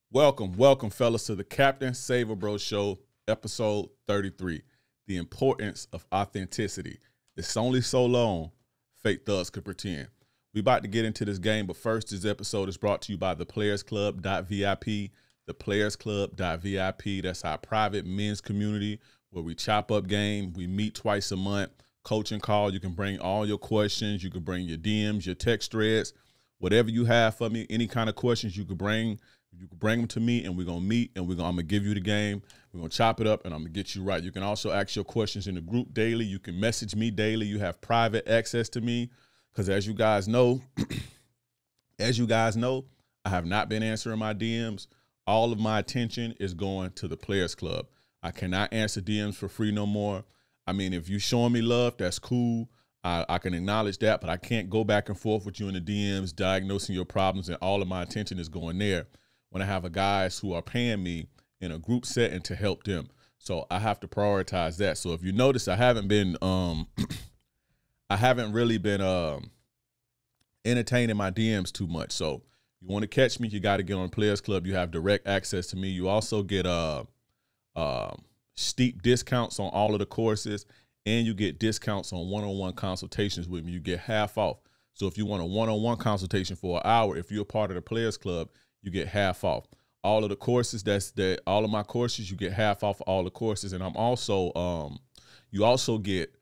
Welcome, fellas, to the Captain Save a Bro Show, episode 33. The importance of authenticity. It's only so long fake thugs could pretend. We about to get into this game, but first, this episode is brought to you by theplayersclub.vip. Theplayersclub.vip. That's our private men's community where we chop up game. We meet twice a month. Coaching call. You can bring all your questions. You can bring your DMs, your text threads, whatever you have for me. Any kind of questions you could bring. You can bring them to me, and we're going to meet, and I'm going to give you the game. We're going to chop it up, and I'm going to get you right. You can also ask your questions in the group daily. You can message me daily. You have private access to me because as you guys know, I have not been answering my DMs. All of my attention is going to the Players Club. I cannot answer DMs for free no more. I mean, if you're showing me love, that's cool. I can acknowledge that, but I can't go back and forth with you in the DMs, diagnosing your problems, and all of my attention is going there when I have guys who are paying me in a group setting to help them. So I have to prioritize that. So if you notice, I haven't really been entertaining my DMs too much. So you want to catch me, you got to get on Players Club. You have direct access to me. You also get steep discounts on all of the courses, and you get discounts on one-on-one consultations with me. You get half off. So if you want a one-on-one consultation for an hour, if you're a part of the Players Club, you get half off. All of the courses, all of my courses, you get half off all the courses. And I'm also, you also get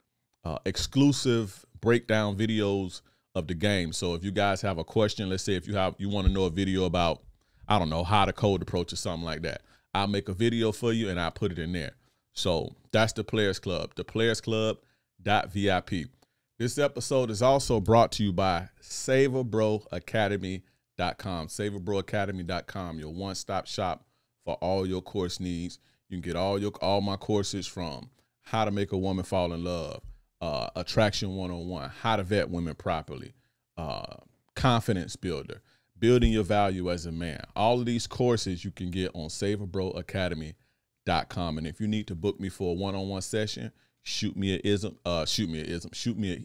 exclusive breakdown videos of the game. So if you guys have a question, let's say if you want to know a video about, I don't know, how to code approach or something like that, I'll make a video for you and I'll put it in there. So that's the Players Club, theplayersclub.vip. This episode is also brought to you by SaveABroAcademy.com. SaveABroAcademy.com, your one-stop shop for all your course needs. You can get all my courses from how to make a woman fall in love, attraction 101, how to vet women properly, confidence builder, building your value as a man. All of these courses you can get on SaveABroAcademy.com. And if you need to book me for a one-on-one session, shoot me an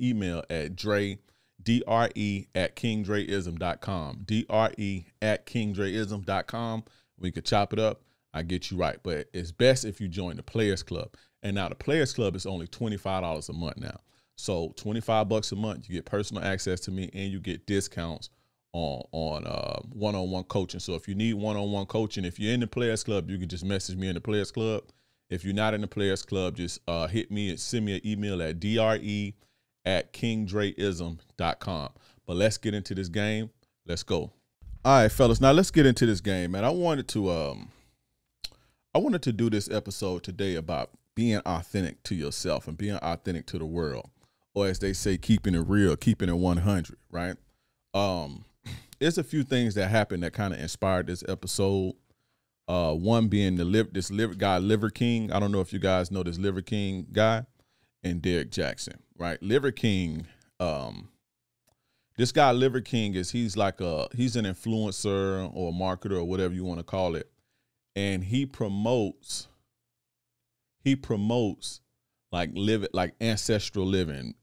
email at DRE@KingDreism.com. DRE@KingDreism.com. We could chop it up. I get you right. But it's best if you join the Players Club. And now the Players Club is only $25 a month now. So $25 a month, you get personal access to me, and you get discounts on one-on-one coaching. So if you need one-on-one coaching, if you're in the Players Club, you can just message me in the Players Club. If you're not in the Players Club, just hit me and send me an email at DRE@KingDreism.com. But let's get into this game. Let's go. All right, fellas. Now let's get into this game, man. I wanted to do this episode today about being authentic to yourself and being authentic to the world, or as they say, keeping it real, keeping it 100. Right? There's a few things that happened that kind of inspired this episode. One being this guy, Liver King. I don't know if you guys know this Liver King guy, and Derrick Jaxn, right? Liver King, this guy Liver King he's an influencer or a marketer or whatever you want to call it. And he promotes like ancestral living,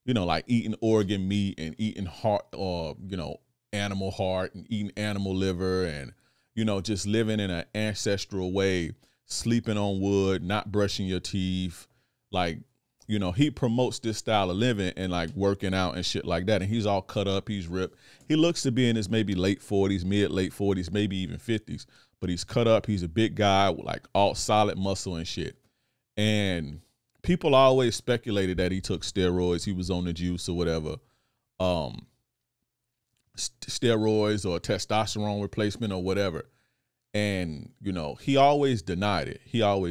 like eating organ meat and eating heart or, animal heart and eating animal liver and, just living in an ancestral way, sleeping on wood, not brushing your teeth. Like, he promotes this style of living and like working out and shit like that. And he's all cut up. He's ripped. He looks to be in his maybe late 40s, late 40s, maybe even 50s, but he's cut up. He's a big guy with like all solid muscle and shit. And people always speculated that he took steroids. He was on the juice or whatever. Steroids or testosterone replacement or whatever. And, he always denied it. Well,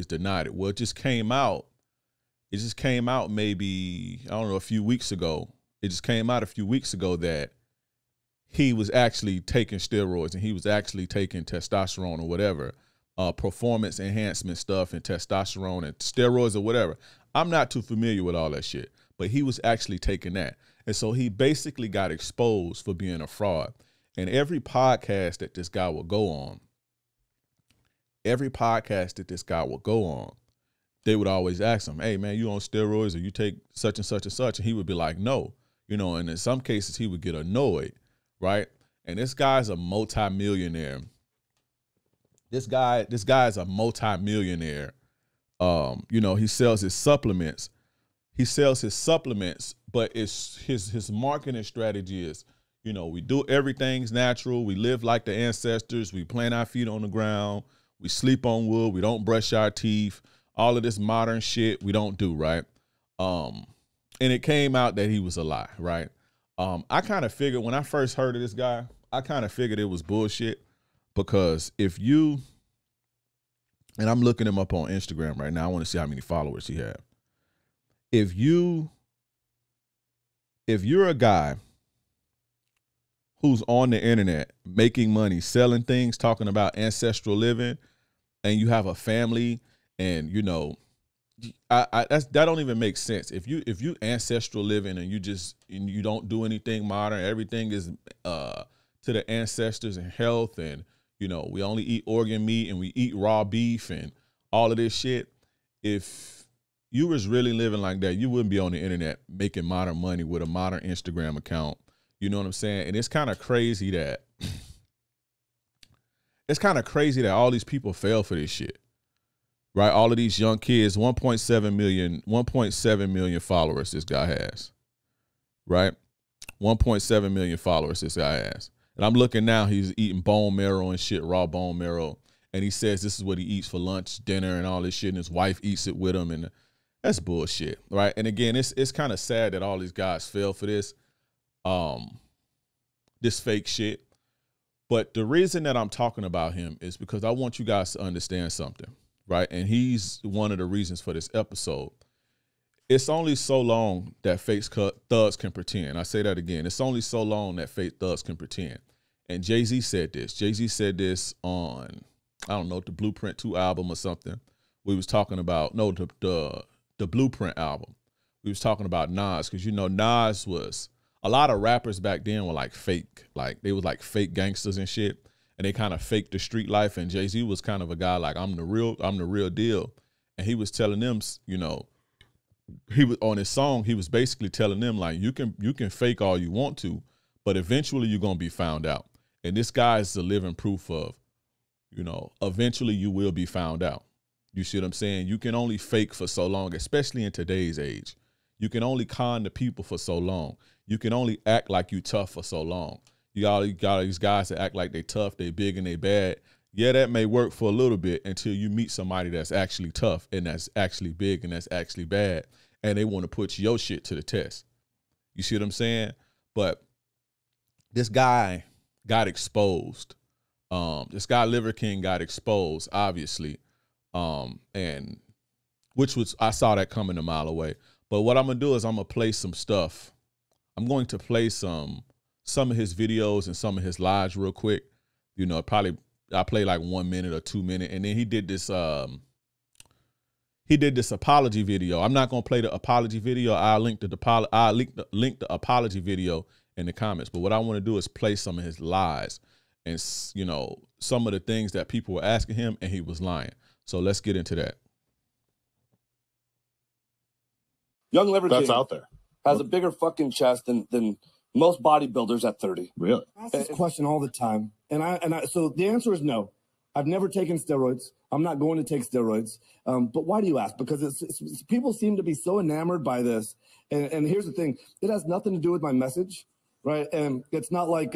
it just came out maybe, I don't know, a few weeks ago. It just came out a few weeks ago that he was actually taking steroids and he was actually taking testosterone or whatever, performance enhancement stuff and testosterone and steroids or whatever. I'm not too familiar with all that shit, but he was actually taking that. And so he basically got exposed for being a fraud. And every podcast that this guy will go on, they would always ask him, hey, man, you on steroids or you take such and such and such? And he would be like, no, and in some cases he would get annoyed, right? And this guy's a multimillionaire. This guy is a multimillionaire. You know, he sells his supplements. He sells his supplements, but it's his marketing strategy is, you know, we do everything's natural. We live like the ancestors. We plant our feet on the ground. We sleep on wood. We don't brush our teeth. All of this modern shit we don't do, right? And it came out that he was a lie, right? I kind of figured when I first heard of this guy, I kind of figured it was bullshit, because if you, and I'm looking him up on Instagram right now, I want to see how many followers he has. If you're a guy who's on the internet making money, selling things, talking about ancestral living, and you have a family, and you know, that don't even make sense. If you ancestral living and you don't do anything modern, everything is to the ancestors and health, and you know, we only eat organ meat and we eat raw beef and all of this shit. If you was really living like that, you wouldn't be on the internet making modern money with a modern Instagram account. You know what I'm saying? And it's kind of crazy that all these people fell for this shit. Right? All of these young kids, 1.7 million followers this guy has. Right? 1.7 million followers this guy has. And I'm looking now, he's eating bone marrow and shit, raw bone marrow. And he says this is what he eats for lunch, dinner, and all this shit. And his wife eats it with him. And that's bullshit. Right? And again, it's kind of sad that all these guys fell for this fake shit. But the reason that I'm talking about him is because I want you guys to understand something. Right? And he's one of the reasons for this episode. It's only so long that fake thugs can pretend. I say that again. It's only so long that fake thugs can pretend. And Jay-Z said this. Jay-Z said this on, I don't know, the Blueprint 2 album or something. We was talking about, no, the Blueprint album. We was talking about Nas, because, you know, Nas was, a lot of rappers back then were like fake. Like, they was like fake gangsters and shit. And they kind of faked the street life. And Jay-Z was kind of a guy like, I'm the real deal. And he was telling them, you know, he was on his song, he was basically telling them, like, you can fake all you want to, but eventually you're gonna be found out. And this guy is the living proof of, you know, eventually you will be found out. You see what I'm saying? You can only fake for so long, especially in today's age. You can only con the people for so long. You can only act like you tough for so long. You got these guys that act like they tough, they big and they bad. Yeah, that may work for a little bit until you meet somebody that's actually tough and that's actually big and that's actually bad, and they want to put your shit to the test. You see what I'm saying? But this guy got exposed. This guy Liver King got exposed, obviously, and which was, I saw that coming a mile away. But what I'm gonna do is I'm gonna play some stuff. I'm going to play some of his videos and some of his lives real quick. You know, probably I play like 1 minute or 2 minutes, and then he did this apology video. I'm not gonna play the apology video. I'll link the apology video in the comments. But what I want to do is play some of his lies and, you know, some of the things that people were asking him and he was lying. So let's get into that. Young Liver King that's out there has a bigger fucking chest than most bodybuilders at 30. Really? I ask this question all the time, and I so the answer is no. I've never taken steroids. I'm not going to take steroids. But why do you ask? Because it's people seem to be so enamored by this. And here's the thing: it has nothing to do with my message, right? And it's not like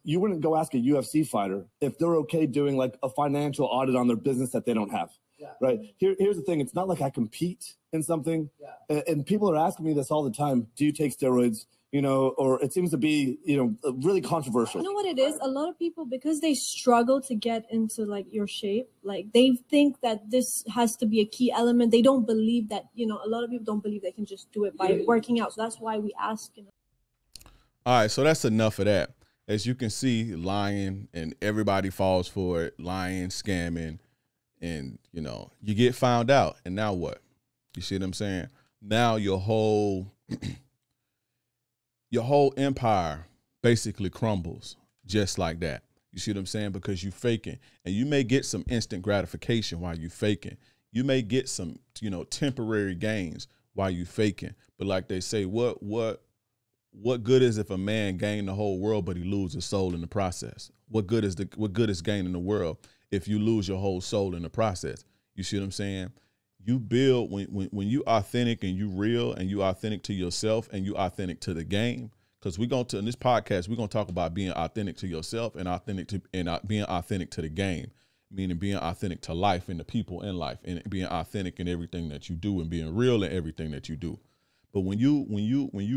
you wouldn't go ask a UFC fighter if they're okay doing like a financial audit on their business that they don't have. Yeah. Right. Here's the thing. It's not like I compete in something. Yeah. And people are asking me this all the time. Do you take steroids? You know, or it seems to be, you know, really controversial. You know what it is? A lot of people, because they struggle to get into like your shape, like they think that this has to be a key element. They don't believe that, you know, a lot of people don't believe they can just do it by working out. So that's why we ask, you know. All right, so that's enough of that. As you can see, lying, and everybody falls for it, lying, scamming, and, you know, you get found out. And now what? You see what I'm saying? Now your whole empire basically crumbles just like that. You see what I'm saying? Because you faking, and you may get some instant gratification while you faking. You may get some, you know, temporary gains while you faking. But like they say, what what good is if a man gain the whole world but he lose his soul in the process? What good is gaining the world if you lose your whole soul in the process? You see what I'm saying? You build when you authentic and you real and you authentic to yourself and you authentic to the game. Because in this podcast, we're gonna talk about being authentic to yourself and being authentic to the game, meaning being authentic to life and the people in life and being authentic in everything that you do and being real in everything that you do. But when you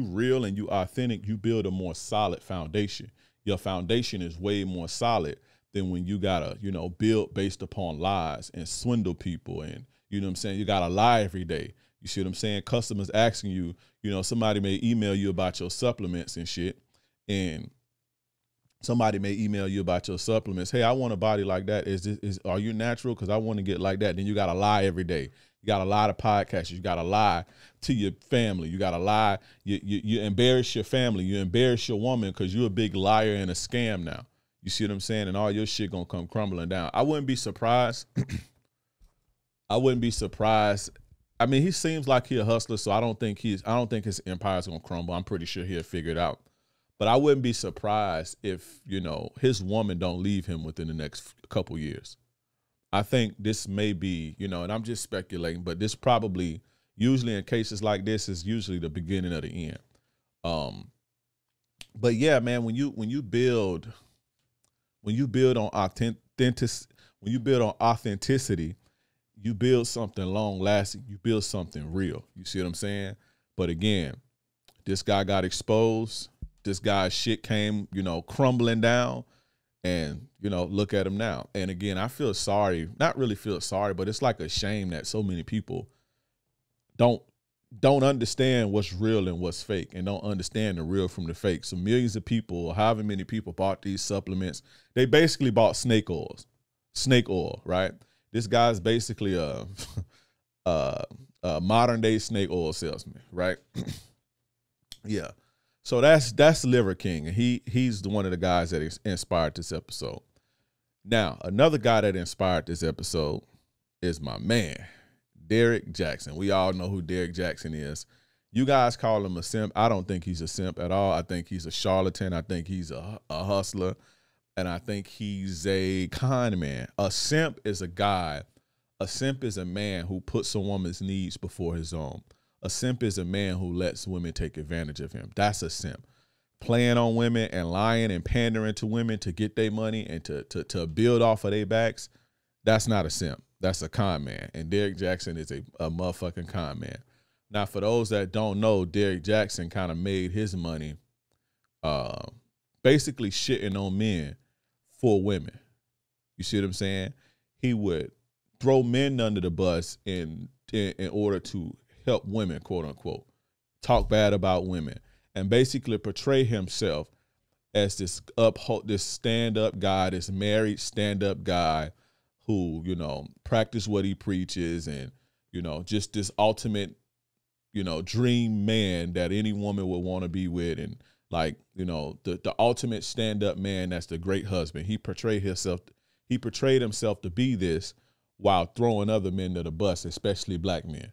real and you authentic, you build a more solid foundation. Your foundation is way more solid than when you gotta, build based upon lies and swindle people. And you know what I'm saying? You gotta lie every day. You see what I'm saying? Customers asking you, somebody may email you about your supplements and shit. And somebody may email you about your supplements. Hey, I want a body like that. Are you natural? Because I want to get like that. Then you gotta lie every day. You got to lie to podcasters. You got to lie to your family. You got to lie. You embarrass your family. You embarrass your woman because you're a big liar and a scam now. You see what I'm saying? And all your shit going to come crumbling down. I wouldn't be surprised. I wouldn't be surprised. I mean, he seems like he's a hustler, so I don't think his empire's going to crumble. I'm pretty sure he'll figure it out. But I wouldn't be surprised if, his woman don't leave him within the next couple years. I think this may be, and I'm just speculating, but this probably, usually in cases like this, is usually the beginning of the end. But yeah, man, when you build on authenticity, you build something long lasting. You build something real. You see what I'm saying? But again, this guy got exposed. This guy's shit came, crumbling down. And, look at him now. And again, I feel sorry, not really feel sorry, but it's like a shame that so many people don't understand what's real and what's fake and don't understand the real from the fake. So millions of people, however many people bought these supplements, they basically bought snake oil, right? This guy's basically a modern day snake oil salesman, right? Yeah. So that's Liver King, and he's one of the guys that inspired this episode. Now, another guy that inspired this episode is my man, Derrick Jaxn. We all know who Derrick Jaxn is. You guys call him a simp. I don't think he's a simp at all. I think he's a charlatan. I think he's a hustler, and I think he's a con man. A simp is a man who puts a woman's needs before his own. A simp is a man who lets women take advantage of him. That's a simp. Playing on women and lying and pandering to women to get their money and to build off of their backs, that's not a simp. That's a con man. And Derrick Jaxn is a motherfucking con man. Now, for those that don't know, Derrick Jaxn kind of made his money basically shitting on men for women. You see what I'm saying? He would throw men under the bus in order to help women, quote unquote, talk bad about women, and basically portray himself as this stand-up guy, this married stand-up guy who, practice what he preaches and, just this ultimate, dream man that any woman would want to be with. And like, the ultimate stand-up man, that's the great husband. He portrayed himself to be this while throwing other men to the bus, especially black men.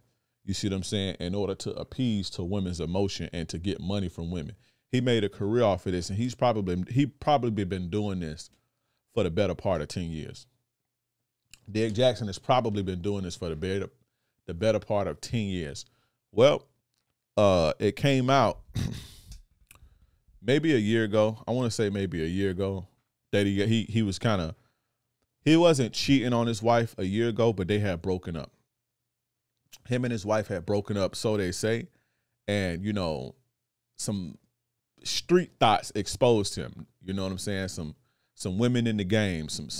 You see what I'm saying? In order to appease to women's emotion and to get money from women. He made a career off of this, and he probably been doing this for the better part of 10 years. Derrick Jaxn has probably been doing this for the better part of 10 years. Well, it came out maybe a year ago. I want to say maybe a year ago that he wasn't cheating on his wife a year ago, but they had broken up. Him and his wife had broken up, so they say, and some street thoughts exposed him. You know what I'm saying? Some women in the game, some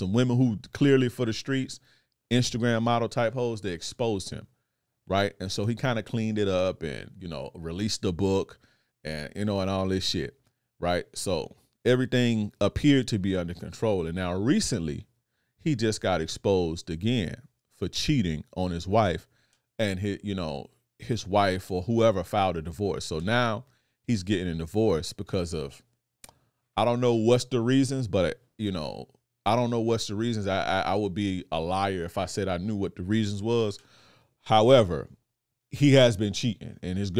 women who clearly for the streets, Instagram model type hoes, they exposed him, right? And so he kind of cleaned it up and released the book and and all this shit, right? So everything appeared to be under control, and now recently he just got exposed again for cheating on his wife, and his wife or whoever filed a divorce. So now he's getting a divorce because of, I don't know what's the reasons, but I don't know what's the reasons. I would be a liar if I said I knew what the reasons was. However, he has been cheating, and his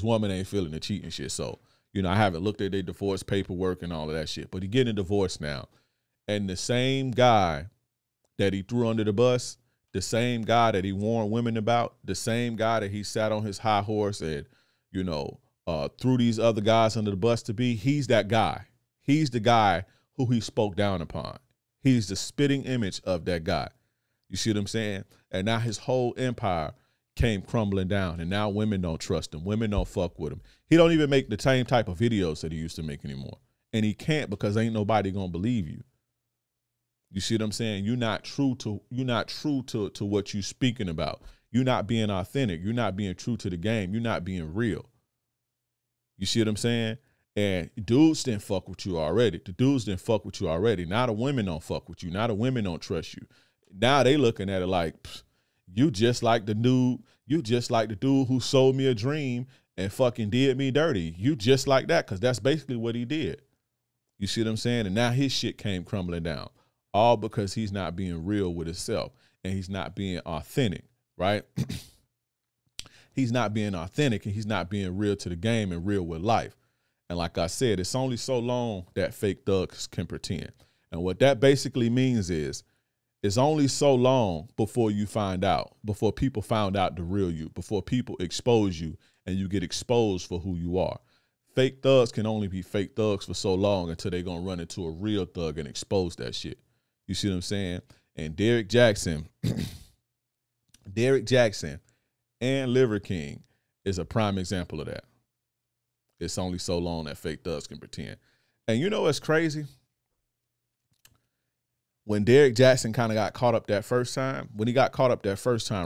woman ain't feeling the cheating shit. So, you know, I haven't looked at their divorce paperwork and all of that shit. But he getting a divorce now. And the same guy that he threw under the bus, the same guy that he warned women about, the same guy that he sat on his high horse and, you know, threw these other guys under the bus to be, he's that guy. He's the guy who he spoke down upon. He's the spitting image of that guy. You see what I'm saying? And now his whole empire came crumbling down, and now women don't trust him. Women don't fuck with him. He don't even make the same type of videos that he used to make anymore. And he can't, because ain't nobody gonna believe you. You see what I'm saying? You're not true to what you're speaking about. You're not being authentic. You're not being true to the game. You're not being real. You see what I'm saying? And dudes didn't fuck with you already. The dudes didn't fuck with you already. Now the women don't fuck with you. Now the women don't trust you. Now they looking at it like, you just like the dude. You just like the dude who sold me a dream and fucking did me dirty. You just like that, because that's basically what he did. You see what I'm saying? And now his shit came crumbling down. All because he's not being real with himself, and he's not being authentic, right? He's not being authentic, and he's not being real to the game and real with life. And like I said, it's only so long that fake thugs can pretend. And what that basically means is, it's only so long before you find out, before people found out the real you, before people expose you and you get exposed for who you are. Fake thugs can only be fake thugs for so long until they're going to run into a real thug and expose that shit. You see what I'm saying? And Derrick Jaxn and Liver King is a prime example of that. It's only so long that fake thugs can pretend. And you know what's crazy? When Derrick Jaxn kind of got caught up that first time,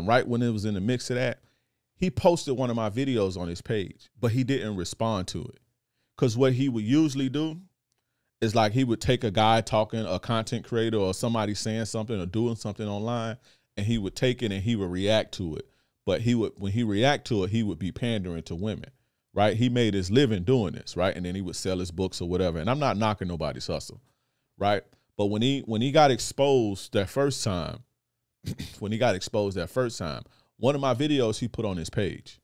right when it was in the mix of that, he posted one of my videos on his page, but he didn't respond to it. Because what he would usually do is, like, he would take a guy talking, a content creator or somebody saying something or doing something online, and he would take it and he would react to it. But when he react to it, he would be pandering to women, right? He made his living doing this, right? And then he would sell his books or whatever. And I'm not knocking nobody's hustle, right? But when he got exposed that first time, one of my videos he put on his page,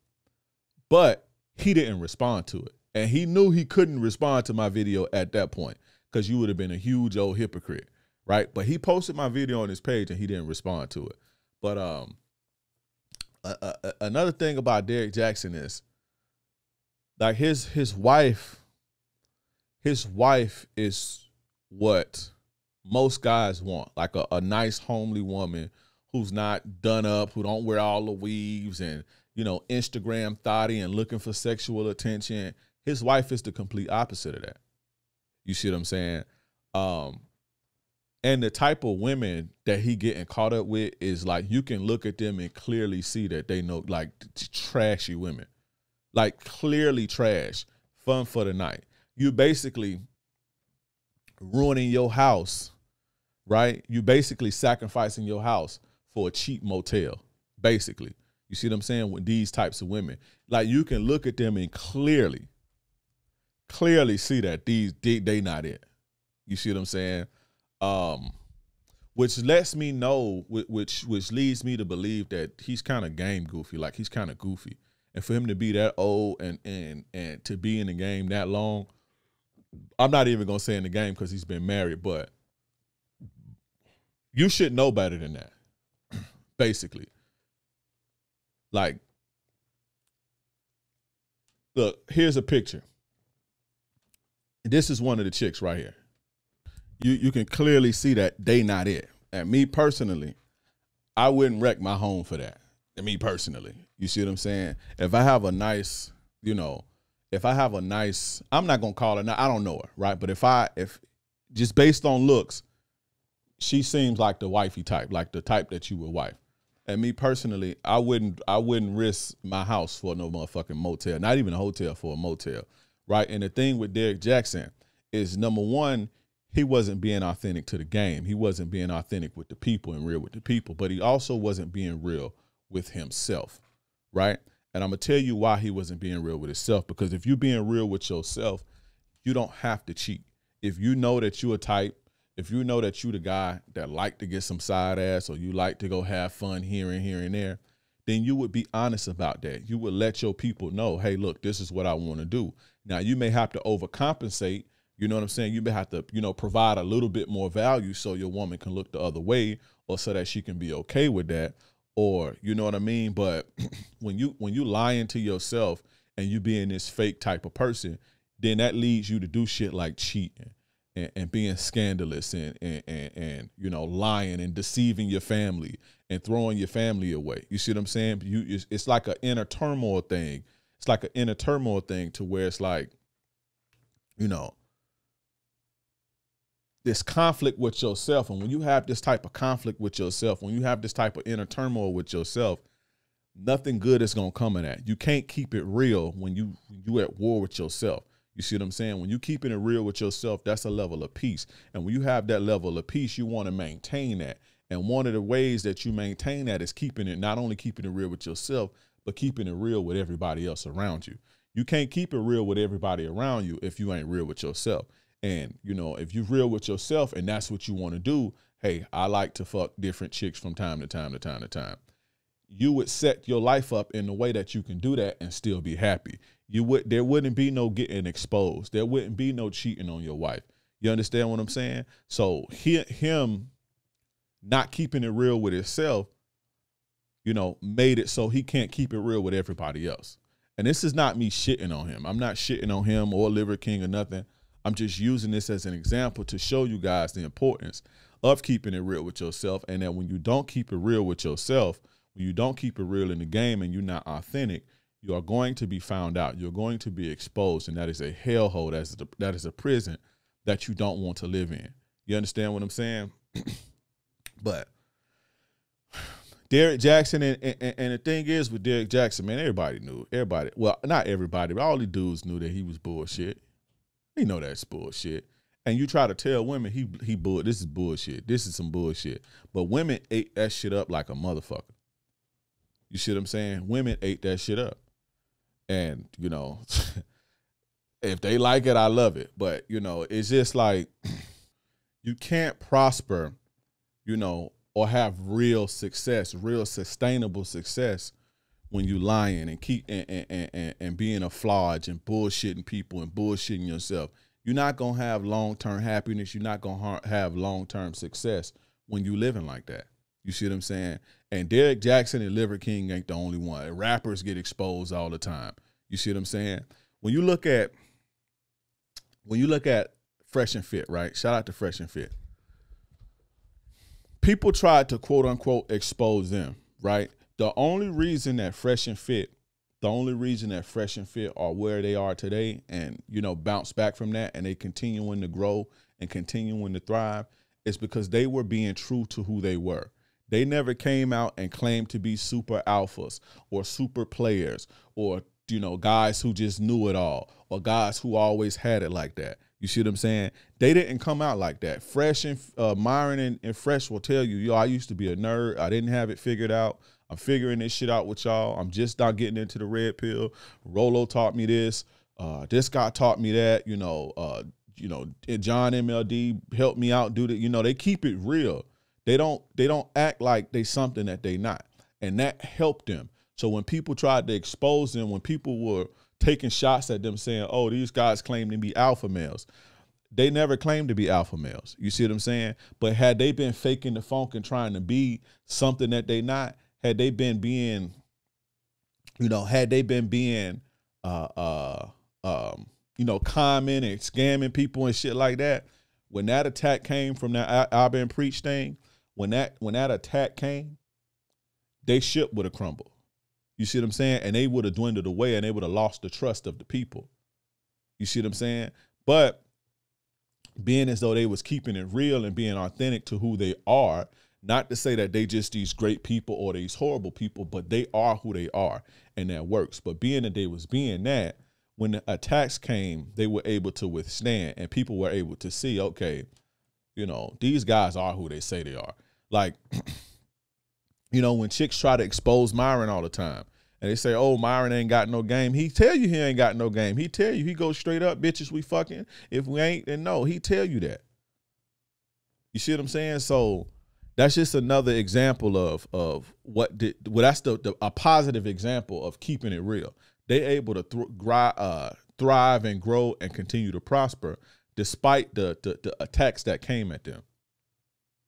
but he didn't respond to it. And he knew he couldn't respond to my video at that point, because you would have been a huge old hypocrite, right? But he posted my video on his page and he didn't respond to it. But another thing about Derrick Jaxn is, like, his wife is what most guys want, like a nice homely woman who's not done up, who don't wear all the weaves and, you know, Instagram thotty and looking for sexual attention. His wife is the complete opposite of that. You see what I'm saying? And the type of women that he getting caught up with is, like, you can look at them and clearly see that they know, like, trashy women, like, clearly trash, fun for the night. You basically ruining your house, right? You basically sacrificing your house for a cheap motel, basically. You see what I'm saying? With these types of women, like, you can look at them and clearly see that they not it. You see what I'm saying? Which lets me know, which leads me to believe that he's kind of game goofy. Like, he's kind of goofy. And for him to be that old and to be in the game that long, I'm not even gonna say in the game because he's been married, but you should know better than that. Basically. Like, look, here's a picture. This is one of the chicks right here. You can clearly see that they not it. And me personally, I wouldn't wreck my home for that. And me personally, you see what I'm saying? If I have a nice, I'm not gonna call her, I don't know her, right? But if just based on looks, she seems like the wifey type, like the type that you would wife. And me personally, I wouldn't risk my house for no motherfucking motel, not even a hotel, for a motel, right? And the thing with Derrick Jaxn is, number one, he wasn't being authentic to the game. He wasn't being authentic with the people and real with the people, but he also wasn't being real with himself, right? And I'm going to tell you why he wasn't being real with himself, because if you're being real with yourself, you don't have to cheat. If you know that you're a type, if you know that you the guy that like to get some side ass, or you like to go have fun here and there, then you would be honest about that. You would let your people know, hey, look, this is what I want to do. Now, you may have to overcompensate. You know what I'm saying? You may have to, provide a little bit more value so your woman can look the other way, or so that she can be okay with that, or you know what I mean? But when you lying to yourself and you being this fake type of person, then that leads you to do shit like cheating and being scandalous and lying and deceiving your family and throwing your family away. You see what I'm saying? It's like an inner turmoil thing. It's like an inner turmoil thing to where it's like, this conflict with yourself. And when you have this type of conflict with yourself, when you have this type of inner turmoil with yourself, nothing good is going to come of that. You can't keep it real when you at war with yourself. You see what I'm saying? When you keeping it real with yourself, that's a level of peace. And when you have that level of peace, you want to maintain that. And one of the ways that you maintain that is not only keeping it real with yourself, but keeping it real with everybody else around you. You can't keep it real with everybody around you if you ain't real with yourself. And, if you're real with yourself and that's what you want to do, hey, I like to fuck different chicks from time to time to time to time. You would set your life up in a way that you can do that and still be happy. There wouldn't be no getting exposed. There wouldn't be no cheating on your wife. You understand what I'm saying? So him not keeping it real with himself, made it so he can't keep it real with everybody else. And this is not me shitting on him. I'm not shitting on him or Liver King or nothing. I'm just using this as an example to show you guys the importance of keeping it real with yourself. And that when you don't keep it real with yourself, when you don't keep it real in the game and you're not authentic, you are going to be found out. You're going to be exposed. And that is a hellhole. That is a prison that you don't want to live in. You understand what I'm saying? But Derrick Jaxn, and the thing is with Derrick Jaxn, man, everybody knew. Well, not everybody, but all the dudes knew that he was bullshit. He know that's bullshit. And you try to tell women this is bullshit. This is some bullshit. But women ate that shit up like a motherfucker. You see what I'm saying? Women ate that shit up. And, if they like it, I love it. But, it's just like you can't prosper, or have real success, real sustainable success when you lying and and being a flodge and bullshitting people and bullshitting yourself. You're not going to have long-term happiness. You're not going to have long-term success when you living like that. You see what I'm saying? And Derrick Jaxn and Liver King ain't the only one. Rappers get exposed all the time. You see what I'm saying? When you look at Fresh and Fit, right? Shout out to Fresh and Fit. People tried to quote unquote expose them, right? The only reason that Fresh and Fit are where they are today and, bounce back from that and they continuing to grow and continuing to thrive is because they were being true to who they were. They never came out and claimed to be super alphas or super players or, guys who just knew it all or guys who always had it like that. You see what I'm saying? They didn't come out like that. Fresh and Myron and Fresh will tell you, I used to be a nerd. I didn't have it figured out. I'm figuring this shit out with y'all. I'm just not getting into the red pill. Rolo taught me this. This guy taught me that. John MLD helped me out. They keep it real. They don't act like they something that they not, and that helped them. So when people tried to expose them, when people were taking shots at them saying, "Oh, these guys claim to be alpha males," they never claimed to be alpha males. You see what I'm saying? But had they been faking the funk and trying to be something that they not, had they been being common and scamming people and shit like that, when that attack came from that I've been preached thing, when that attack came, they ship would have crumbled. You see what I'm saying? And they would have dwindled away and they would have lost the trust of the people. You see what I'm saying? But being as though they was keeping it real and being authentic to who they are, not to say that they just these great people or these horrible people, but they are who they are and that works. But being that they was being that, when the attacks came, they were able to withstand and people were able to see, okay, these guys are who they say they are. Like, when chicks try to expose Myron all the time and they say, oh, Myron ain't got no game. He tell you he ain't got no game. He tell you, he goes straight up, bitches, we fucking. If we ain't, then no, he tell you that. You see what I'm saying? So That's just another example of that's a positive example of keeping it real. They able to thrive and grow and continue to prosper despite the attacks that came at them.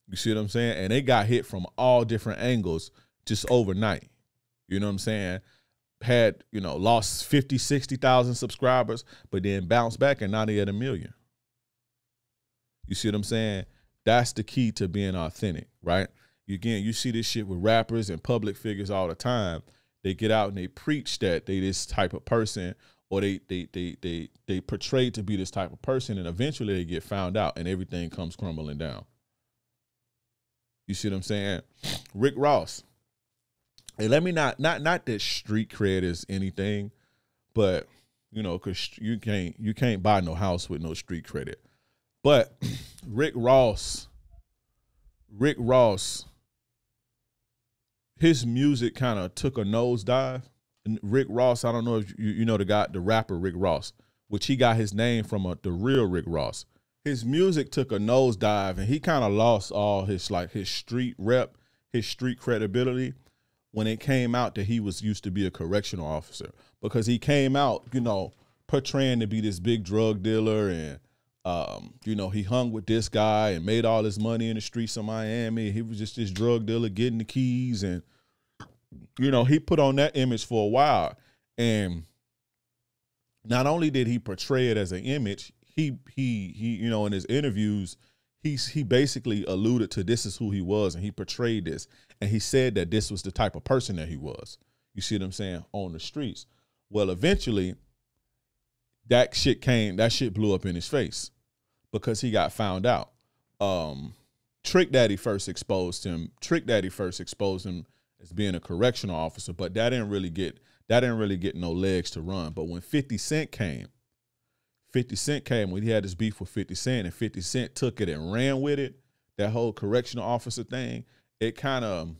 You see what I'm saying? And they got hit from all different angles just overnight. You know what I'm saying? Had, lost 50, 60,000 subscribers, but then bounced back and now they at 1 million. You see what I'm saying? That's the key to being authentic, right? Again, you see this shit with rappers and public figures all the time. They get out and they preach that they this type of person, or they portray to be this type of person, and eventually they get found out and everything comes crumbling down. You see what I'm saying? Rick Ross. Hey, let me not that street cred is anything, but because you can't buy no house with no street credit. But Rick Ross, his music kind of took a nosedive. And Rick Ross, I don't know if you know the rapper Rick Ross, which he got his name from the real Rick Ross. His music took a nosedive, and he kind of lost all his street rep, his street credibility when it came out that he used to be a correctional officer, because he came out, portraying to be this big drug dealer, and he hung with this guy and made all his money in the streets of Miami. He was just this drug dealer getting the keys, and he put on that image for a while. And not only did he portray it as an image, he in his interviews, he basically alluded to this is who he was, and he portrayed this, and he said that this was the type of person that he was. You see what I'm saying? On the streets. Well, eventually that shit blew up in his face because he got found out. Trick Daddy first exposed him as being a correctional officer, but that didn't really get no legs to run. But when 50 Cent came, when he had this beef with 50 Cent, and 50 Cent took it and ran with it, that whole correctional officer thing, it kind of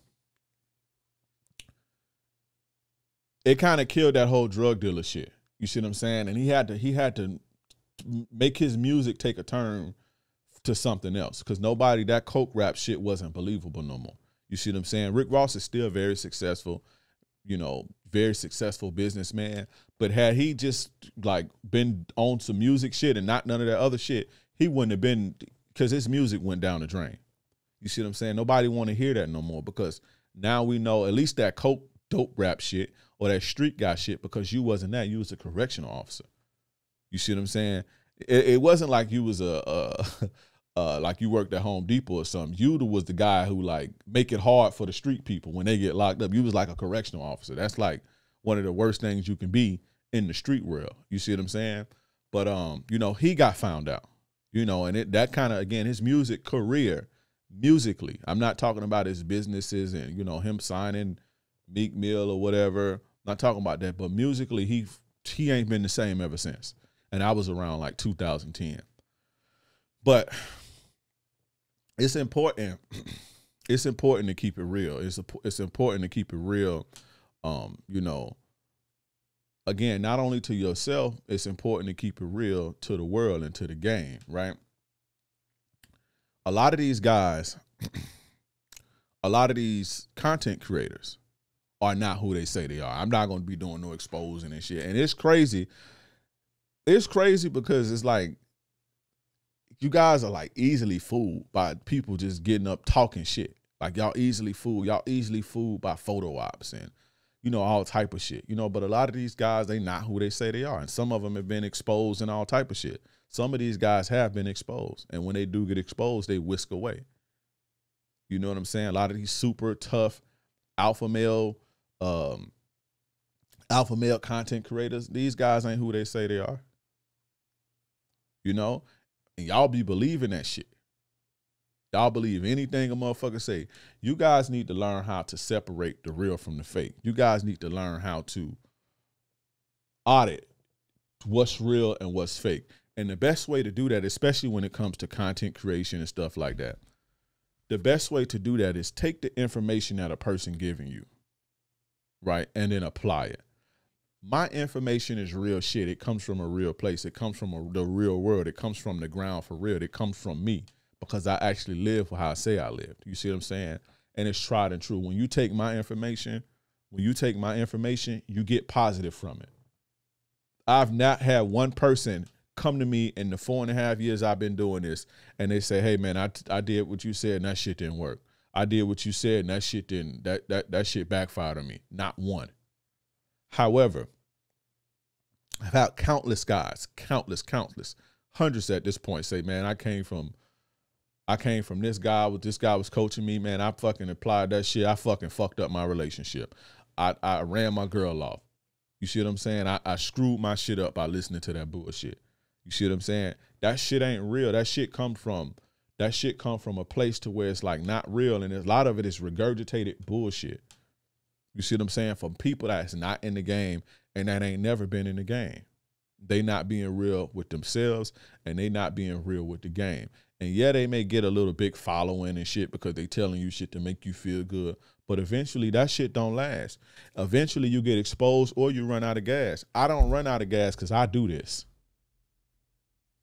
killed that whole drug dealer shit. You see what I'm saying? And he had to make his music take a turn to something else, because that coke rap shit wasn't believable no more. You see what I'm saying? Rick Ross is still very successful, very successful businessman. But had he just been on some music shit and not none of that other shit, he wouldn't have been, because his music went down the drain. You see what I'm saying? Nobody want to hear that no more, because now we know at least that coke dope rap shit or that street guy shit, because you wasn't that. You was a correctional officer. You see what I'm saying? It wasn't like you was like you worked at Home Depot or something. You was the guy who make it hard for the street people when they get locked up. You was like a correctional officer. That's like one of the worst things you can be in the street world. You see what I'm saying? But he got found out. And that kind of, again, his music career, musically, I'm not talking about his businesses and him signing Meek Mill or whatever. I'm not talking about that, but musically, he ain't been the same ever since. And I was around 2010. But it's important. It's important to keep it real. It's important to keep it real. Again, not only to yourself, it's important to keep it real to the world and to the game, right? A lot of these guys, a lot of these content creators are not who they say they are. I'm not going to be doing no exposing and shit. And it's crazy. It's crazy because it's you guys are easily fooled by people just getting up talking shit. Y'all easily fooled. Y'all easily fooled by photo ops and, all type of shit. But a lot of these guys, they not who they say they are. And some of them have been exposed and all type of shit. Some of these guys have been exposed. And when they do get exposed, they whisk away. You know what I'm saying? A lot of these super tough alpha male content creators, these guys ain't who they say they are. And y'all be believing that shit. Y'all believe anything a motherfucker say. You guys need to learn how to separate the real from the fake. You guys need to learn how to audit what's real and what's fake. And the best way to do that, especially when it comes to content creation and stuff like that, the best way to do that is take the information that a person giving you, right, and then apply it. My information is real shit. It comes from a real place. It comes from the real world. It comes from the ground for real. It comes from me. because I actually live how I say I lived. You see what I'm saying? And it's tried and true. When you take my information, you get positive from it. I've not had one person come to me in the 4.5 years I've been doing this, and they say, hey man, I did what you said and that shit didn't work. I did what you said and that shit didn't, that shit backfired on me. Not one. However, I've had countless guys, countless, hundreds at this point say, man, I came from this guy, this guy was coaching me, man, I fucking applied that shit. I fucking fucked up my relationship. I ran my girl off. You see what I'm saying? I screwed my shit up by listening to that bullshit. You see what I'm saying? That shit ain't real. That shit come from a place to where it's like not real, and a lot of it is regurgitated bullshit. You see what I'm saying? From people that's not in the game and that ain't never been in the game. They not being real with themselves and they not being real with the game. And yeah, they may get a little big following and shit because they telling you shit to make you feel good. But eventually that shit don't last. Eventually you get exposed or you run out of gas. I don't run out of gas because I do this.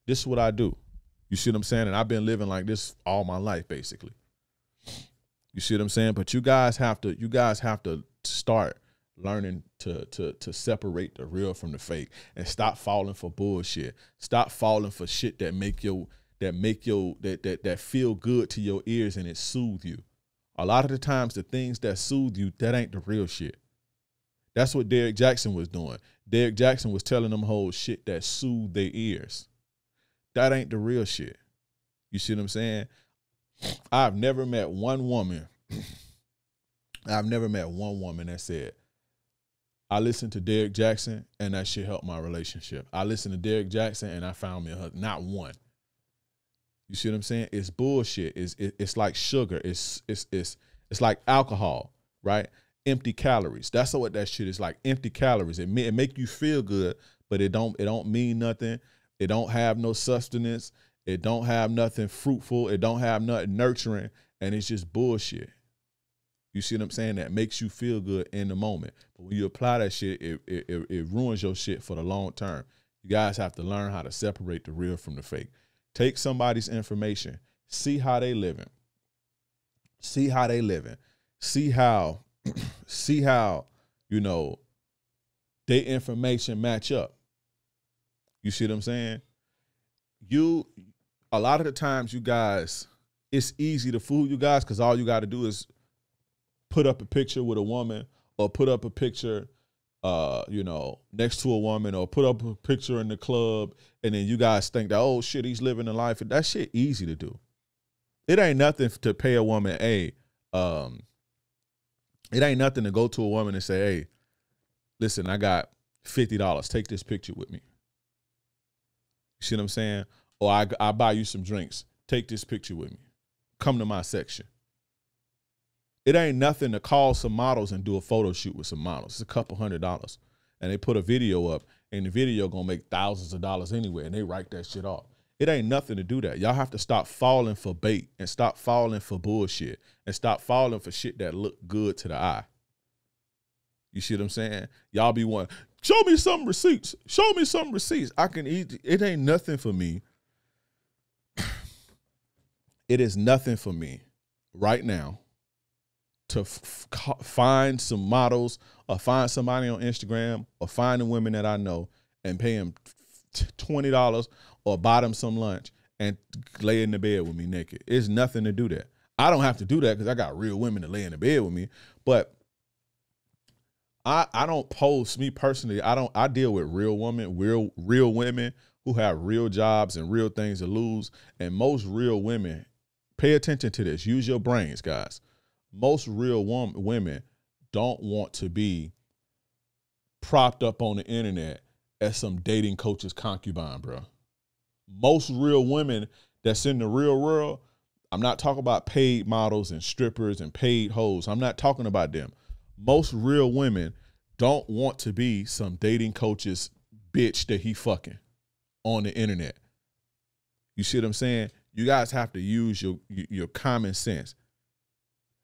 This is what I do. You see what I'm saying? And I've been living like this all my life, basically. You see what I'm saying? But you guys have to start learning to separate the real from the fake and stop falling for bullshit. Stop falling for shit that feel good to your ears and it soothe you. A lot of the times the things that soothe you, that ain't the real shit. That's what Derrick Jaxn was doing. Derrick Jaxn was telling them whole shit that soothed their ears. That ain't the real shit. You see what I'm saying? I've never met one woman. I've never met one woman that said, I listened to Derrick Jaxn and that shit helped my relationship. I listened to Derrick Jaxn and I found me a husband. Not one. You see what I'm saying? It's bullshit. It's like sugar. It's like alcohol, right? Empty calories. That's what that shit is like. Empty calories. It make you feel good, but it don't mean nothing. It don't have no sustenance. It don't have nothing fruitful. It don't have nothing nurturing, and it's just bullshit. You see what I'm saying? That makes you feel good in the moment, but when you apply that shit, it ruins your shit for the long term. You guys have to learn how to separate the real from the fake. Take somebody's information, see how they living. See how, you know, their information match up. You see what I'm saying? A lot of the times you guys, it's easy to fool you guys because all you got to do is put up a picture with a woman or put up a picture you know, next to a woman or put up a picture in the club, and then you guys think that, oh shit, he's living a life. That shit easy to do. It ain't nothing to pay a woman, it ain't nothing to go to a woman and say, hey, listen, I got $50. Take this picture with me. You see what I'm saying? Or I buy you some drinks. Take this picture with me. Come to my section. It ain't nothing to call some models and do a photo shoot with some models. It's a couple $100. And they put a video up, and the video gonna make thousands of dollars anyway, and they write that shit off. It ain't nothing to do that. Y'all have to stop falling for bait and stop falling for bullshit and stop falling for shit that look good to the eye. You see what I'm saying? Y'all be wanting, show me some receipts. Show me some receipts. I can eat. It ain't nothing for me. It is nothing for me right now to find some models or find somebody on Instagram or find the women that I know and pay them $20 or buy them some lunch and lay in the bed with me naked. It's nothing to do that. I don't have to do that because I got real women to lay in the bed with me. But I don't post, me personally, I deal with real women, real women who have real jobs and real things to lose. And most real women, pay attention to this. Use your brains, guys. Most real women don't want to be propped up on the internet as some dating coach's concubine, bro. Most real women that's in the real world, I'm not talking about paid models and strippers and paid hoes. I'm not talking about them. Most real women don't want to be some dating coach's bitch that he fucking on the internet. You see what I'm saying? You guys have to use your common sense.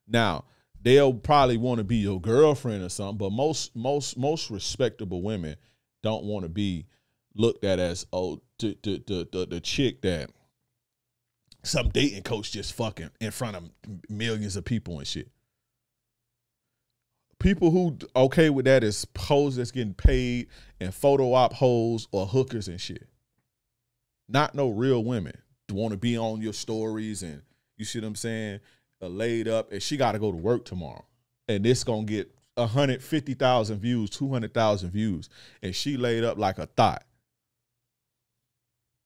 Now, they'll probably want to be your girlfriend or something, but most respectable women don't want to be looked at as, oh, the chick that some dating coach just fucking in front of millions of people and shit. People who okay with that is hoes that's getting paid and photo op hoes or hookers and shit. Not no real women want to be on your stories and you see what I'm saying, laid up, and she got to go to work tomorrow. And this going to get 150,000 views, 200,000 views, and she laid up like a thought.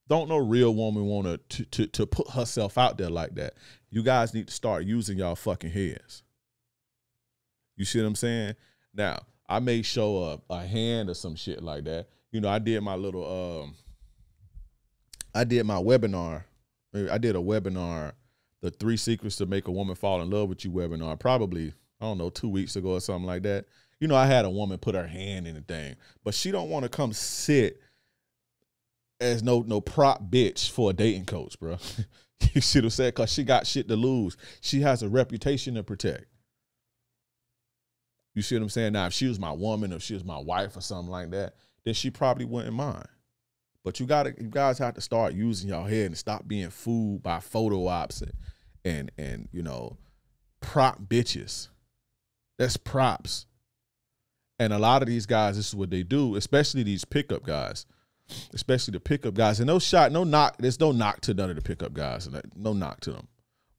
Don't no real woman want to put herself out there like that. You guys need to start using y'all fucking heads. You see what I'm saying? Now, I may show a hand or some shit like that. You know, I did my little, I did my webinar. I did a webinar, the 3 secrets to make a woman fall in love with you webinar, probably, I don't know, 2 weeks ago or something like that. You know, I had a woman put her hand in the thing, but she don't want to come sit as no prop bitch for a dating coach, bro. You see what I'm saying? Because she got shit to lose. She has a reputation to protect. You see what I'm saying? Now, if she was my woman, or if she was my wife or something like that, then she probably wouldn't mind. But you guys have to start using y'all head and stop being fooled by photo ops and you know, prop bitches. That's props. And a lot of these guys, this is what they do, especially these pickup guys, especially the pickup guys. And there's no knock to none of the pickup guys, no knock to them,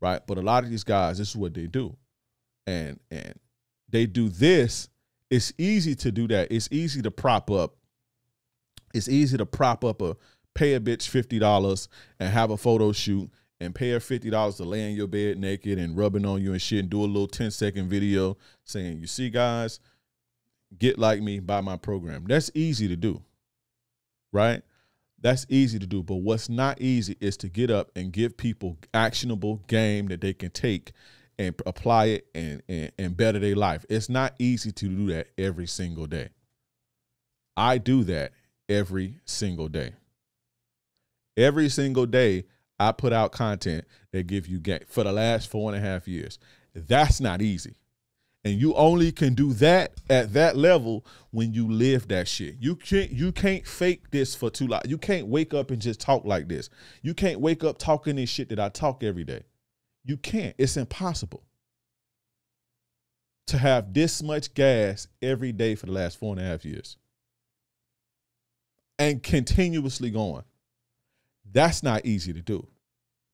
right? But a lot of these guys, this is what they do. And they do this. It's easy to do that. It's easy to prop up. It's easy to prop up pay a bitch $50 and have a photo shoot and pay her $50 to lay in your bed naked and rubbing on you and shit and do a little 10-second video saying, you see guys, get like me, buy my program. That's easy to do, right? That's easy to do. But what's not easy is to get up and give people actionable game that they can take and apply it and better their life. It's not easy to do that every single day. I do that every single day. Every single day, I put out content that give you game for the last 4.5 years. That's not easy. And you only can do that at that level when you live that shit. You can't fake this for too long. You can't wake up and just talk like this. You can't wake up talking this shit that I talk every day. You can't. It's impossible to have this much gas every day for the last 4.5 years and continuously going. That's not easy to do.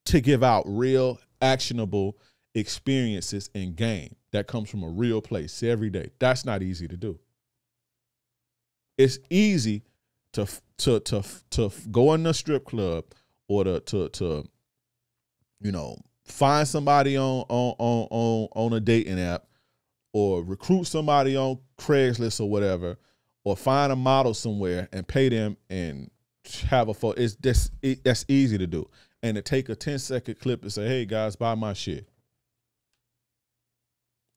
To give out real, actionable experiences and game that comes from a real place every day. That's not easy to do. It's easy to go in a strip club or to you know, find somebody on a dating app or recruit somebody on Craigslist or whatever, or find a model somewhere and pay them and have a photo. That's easy to do. And to take a 10-second clip and say, hey guys, buy my shit.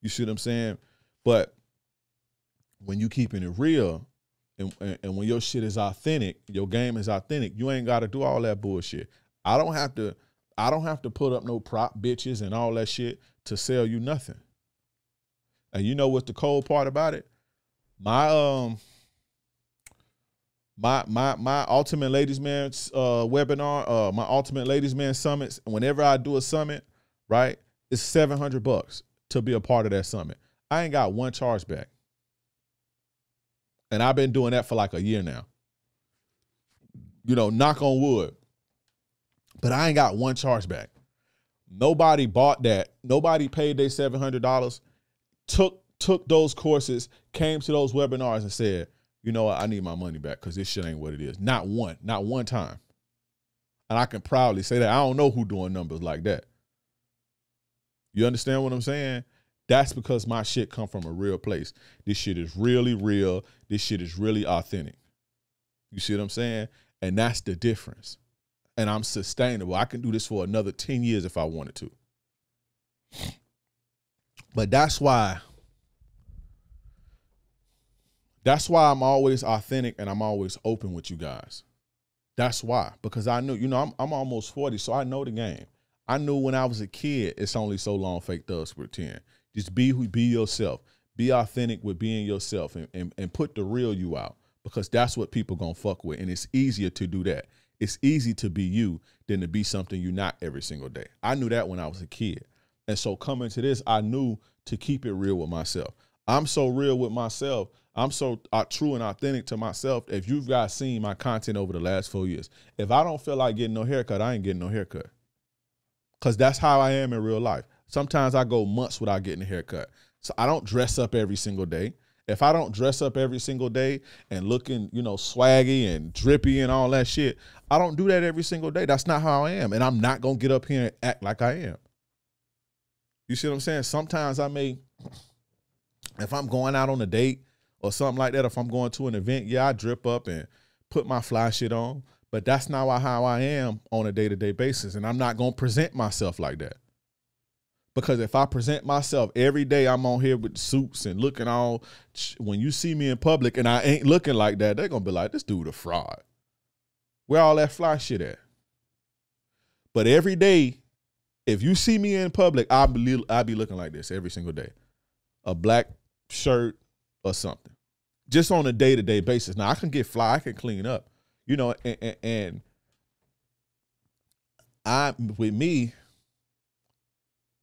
You see what I'm saying? But when you keeping it real and when your shit is authentic, your game is authentic, you ain't got to do all that bullshit. I don't have to put up no prop bitches and all that shit to sell you nothing. And you know what's the cold part about it? My Ultimate Ladies Man webinar, my Ultimate Ladies Man summits, whenever I do a summit, right, it's $700 to be a part of that summit. I ain't got one chargeback. And I've been doing that for like a year now. You know, knock on wood. But I ain't got one chargeback. Nobody bought that. Nobody paid their $700, took those courses, came to those webinars and said, you know what, I need my money back because this shit ain't what it is. Not one time. And I can proudly say that. I don't know who doing numbers like that. You understand what I'm saying? That's because my shit come from a real place. This shit is really real. This shit is really authentic. You see what I'm saying? And that's the difference. And I'm sustainable. I can do this for another 10 years if I wanted to. But that's why I'm always authentic and I'm always open with you guys. That's why. Because I knew, you know, I'm almost 40, so I know the game. I knew when I was a kid, it's only so long fake thugs pretend. Just be yourself. Be authentic with being yourself and put the real you out, because that's what people gonna fuck with. And it's easier to do that. It's easy to be you than to be something you're not every single day. I knew that when I was a kid. And so coming to this, I knew to keep it real with myself. I'm so real with myself. I'm so true and authentic to myself. If you've guys seen my content over the last 4 years, if I don't feel like getting no haircut, I ain't getting no haircut. Because that's how I am in real life. Sometimes I go months without getting a haircut. So I don't dress up every single day. If I don't dress up every single day and looking, you know, swaggy and drippy and all that shit, I don't do that every single day. That's not how I am. And I'm not going to get up here and act like I am. You see what I'm saying? Sometimes I may, if I'm going out on a date or something like that, if I'm going to an event, yeah, I drip up and put my fly shit on. But that's not how I am on a day-to-day basis. And I'm not going to present myself like that. Because if I present myself every day, I'm on here with suits and looking all, when you see me in public and I ain't looking like that, they're going to be like, this dude a fraud. Where all that fly shit at? But every day, if you see me in public, I'll be looking like this every single day. A black shirt or something. Just on a day-to-day basis. Now, I can get fly, I can clean up. You know, and with me,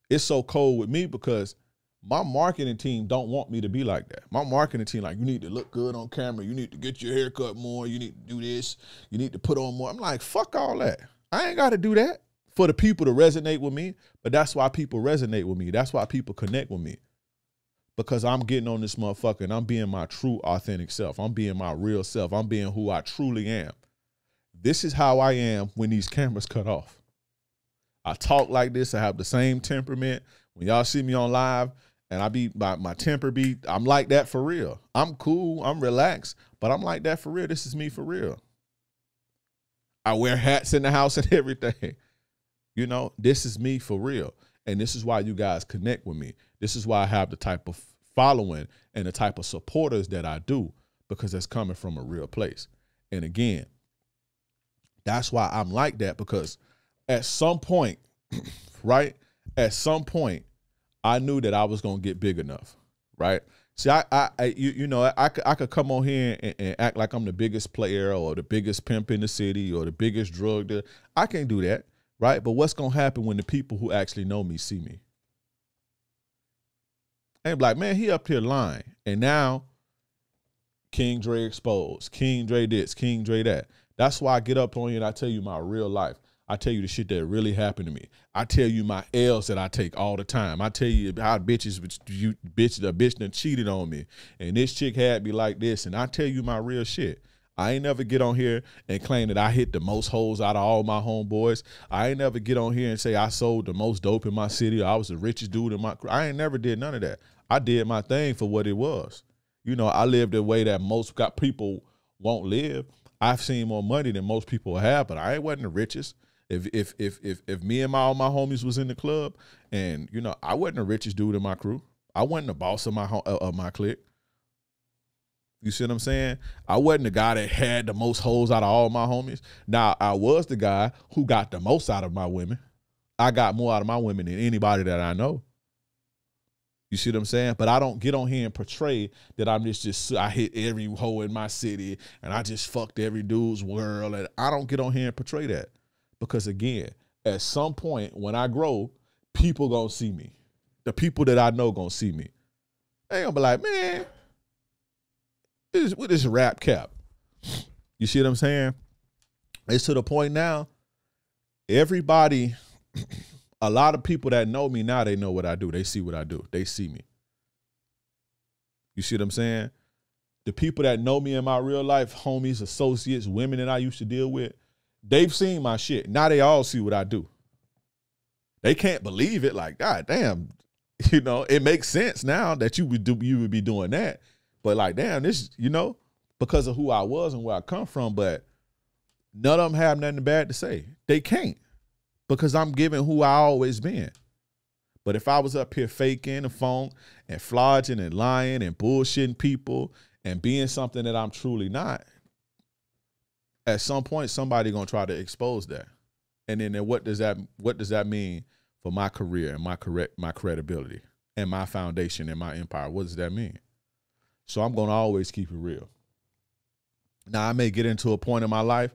it's so cold with me because my marketing team don't want me to be like that. My marketing team, like, you need to look good on camera. You need to get your hair cut more. You need to do this. You need to put on more. I'm like, fuck all that. I ain't got to do that for the people to resonate with me. But that's why people resonate with me. That's why people connect with me. Because I'm getting on this motherfucker and I'm being my true, authentic self. I'm being my real self. I'm being who I truly am. This is how I am when these cameras cut off. I talk like this. I have the same temperament. When y'all see me on live and I be, my temper be, I'm like that for real. I'm cool. I'm relaxed. But I'm like that for real. This is me for real. I wear hats in the house and everything. You know, this is me for real. And this is why you guys connect with me. This is why I have the type of following and the type of supporters that I do, because that's coming from a real place. And again, that's why I'm like that, because at some point, right? At some point, I knew that I was going to get big enough, right? See, I could come on here and act like I'm the biggest player or the biggest pimp in the city or the biggest drug dealer. I can't do that, right? But what's going to happen when the people who actually know me see me? And be like, man, he up here lying. And now, King Dre exposed. King Dre this, King Dre that. That's why I get up on you and I tell you my real life. I tell you the shit that really happened to me. I tell you my L's that I take all the time. I tell you how the bitch done cheated on me. And this chick had me like this. And I tell you my real shit. I ain't never get on here and claim that I hit the most hoes out of all my homeboys. I ain't never get on here and say I sold the most dope in my city. Or I was the richest dude in my, I ain't never did none of that. I did my thing for what it was. You know, I lived the way that most people won't live. I've seen more money than most people have, but I wasn't the richest. If me and all my homies was in the club, and you know, I wasn't the richest dude in my crew. I wasn't the boss of my clique. You see what I'm saying? I wasn't the guy that had the most hoes out of all my homies. Now, I was the guy who got the most out of my women. I got more out of my women than anybody that I know. You see what I'm saying? But I don't get on here and portray that I'm just I hit every hoe in my city and I just fucked every dude's world. And I don't get on here and portray that. Because again, at some point when I grow, people gonna see me. The people that I know gonna see me. They gonna be like, man, with this rap cap. You see what I'm saying? It's to the point now, everybody, a lot of people that know me now, they know what I do. They see what I do. They see me. You see what I'm saying? The people that know me in my real life, homies, associates, women that I used to deal with, they've seen my shit. Now they all see what I do. They can't believe it. Like, God damn, you know, it makes sense now that you would be doing that. But like, damn, this, you know, because of who I was and where I come from, but none of them have nothing bad to say. They can't, because I'm giving who I always been. But if I was up here faking the phone and flogging and lying and bullshitting people and being something that I'm truly not, at some point somebody gonna try to expose that. And then what does that mean for my career and my credibility and my foundation and my empire? What does that mean? So I'm gonna always keep it real. Now I may get into a point in my life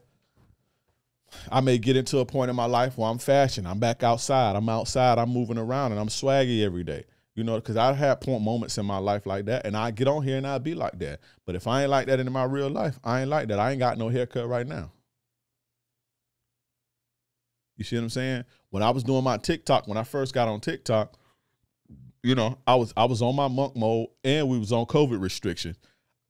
I may get into a point in my life where I'm fashion. I'm back outside. I'm outside. I'm moving around and I'm swaggy every day. You know, because I had moments in my life like that, and I get on here and I be like that. But if I ain't like that in my real life, I ain't like that. I ain't got no haircut right now. You see what I'm saying? When I was doing my TikTok, when I first got on TikTok, you know, I was on my monk mode and we was on COVID restriction.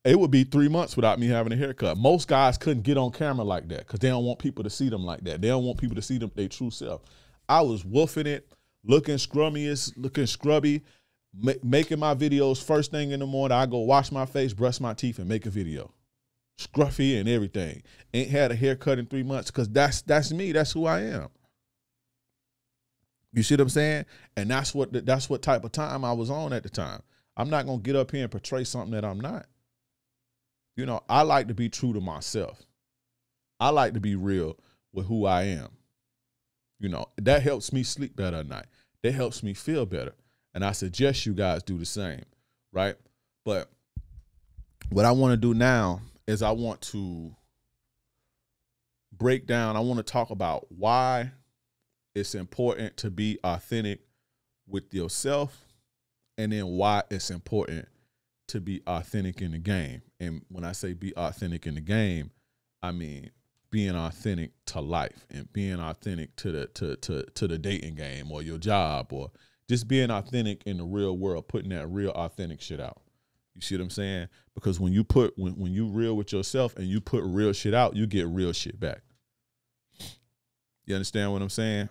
It would be 3 months without me having a haircut. Most guys couldn't get on camera like that because they don't want people to see them like that. They don't want people to see them their true self. I was woofing it, looking scrubby, making my videos first thing in the morning. I go wash my face, brush my teeth, and make a video. Scruffy and everything. Ain't had a haircut in 3 months because that's me. That's who I am. You see what I'm saying? And that's what type of time I was on at the time. I'm not gonna get up here and portray something that I'm not. You know, I like to be true to myself. I like to be real with who I am. You know, that helps me sleep better at night. That helps me feel better. And I suggest you guys do the same, right? But what I want to do now is I want to break down, I want to talk about why it's important to be authentic with yourself, and then why it's important to be authentic in the game. And when I say be authentic in the game, I mean being authentic to life and being authentic to the dating game or your job, or just being authentic in the real world, putting that real authentic shit out. You see what I'm saying? Because when you real with yourself and you put real shit out, you get real shit back. You understand what I'm saying?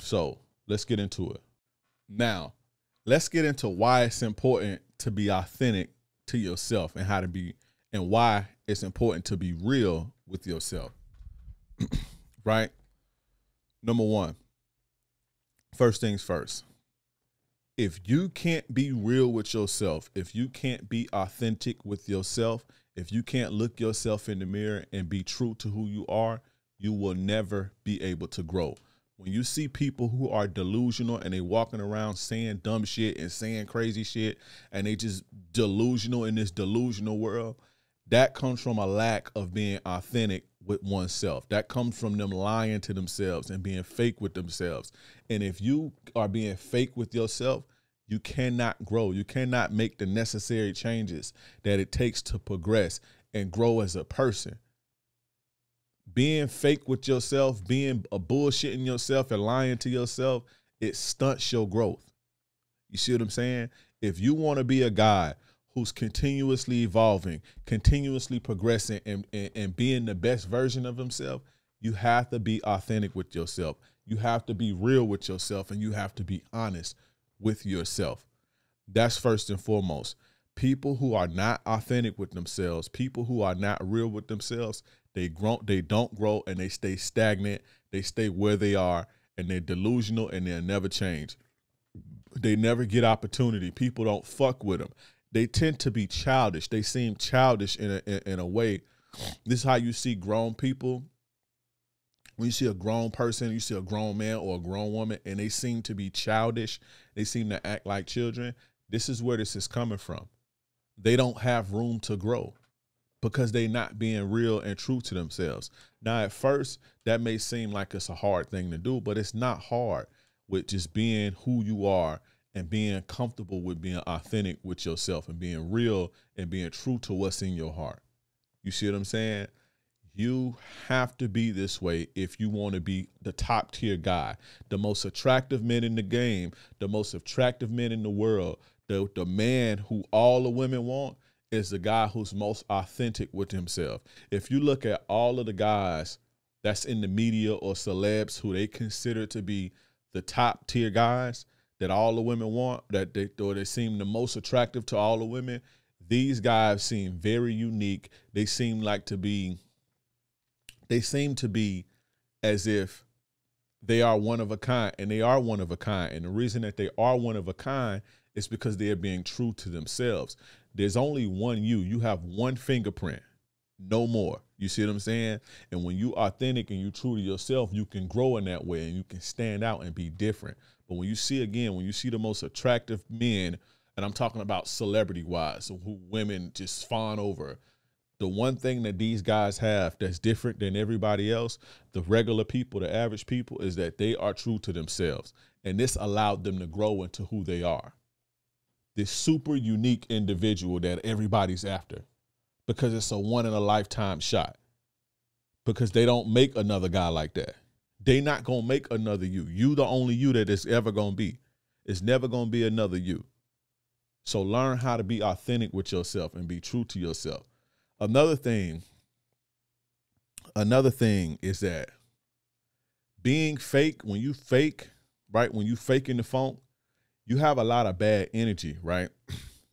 So let's get into it. Now, let's get into why it's important to be authentic to yourself and how to be, and why it's important to be real with yourself. Right? Number one, first things first. If you can't be real with yourself, if you can't be authentic with yourself, if you can't look yourself in the mirror and be true to who you are, you will never be able to grow. When you see people who are delusional and they walking around saying dumb shit and saying crazy shit, and they just delusional in this delusional world, that comes from a lack of being authentic with oneself. That comes from them lying to themselves and being fake with themselves. And if you are being fake with yourself, you cannot grow. You cannot make the necessary changes that it takes to progress and grow as a person. Being fake with yourself, being a bullshitting yourself and lying to yourself, it stunts your growth. You see what I'm saying? If you want to be a guy who's continuously evolving, continuously progressing, and being the best version of himself, you have to be authentic with yourself. You have to be real with yourself, and you have to be honest with yourself. That's first and foremost. People who are not authentic with themselves, people who are not real with themselves, they don't grow, and they stay stagnant. They stay where they are, and they're delusional, and they'll never change. They never get opportunity. People don't fuck with them. They tend to be childish. They seem childish in a way. This is how you see grown people. When you see a grown person, you see a grown man or a grown woman, and they seem to be childish. They seem to act like children. This is where this is coming from. They don't have room to grow because they're not being real and true to themselves. Now, at first, that may seem like it's a hard thing to do, but it's not hard with just being who you are and being comfortable with being authentic with yourself and being real and being true to what's in your heart. You see what I'm saying? You have to be this way if you want to be the top tier guy, the most attractive men in the game, the most attractive men in the world. The man who all the women want is the guy who's most authentic with himself. If you look at all of the guys that's in the media or celebs who they consider to be the top tier guys that all the women want, that they seem the most attractive to all the women, these guys seem very unique. They seem to be as if they are one of a kind, and they are one of a kind. And the reason that they are one of a kind is because they are being true to themselves. There's only one you. You have one fingerprint, no more. You see what I'm saying? And when you authentic and you true to yourself, you can grow in that way and you can stand out and be different. But when you see the most attractive men, and I'm talking about celebrity-wise, who women just fawn over, the one thing that these guys have that's different than everybody else, the regular people, the average people, is that they are true to themselves. And this allowed them to grow into who they are. This super unique individual that everybody's after, because it's a one in a lifetime shot. Because they don't make another guy like that. They not going to make another you. You the only you that it's ever going to be. It's never going to be another you. So learn how to be authentic with yourself and be true to yourself. Another thing is that being fake, when you fake, right? When you faking the funk, you have a lot of bad energy, right?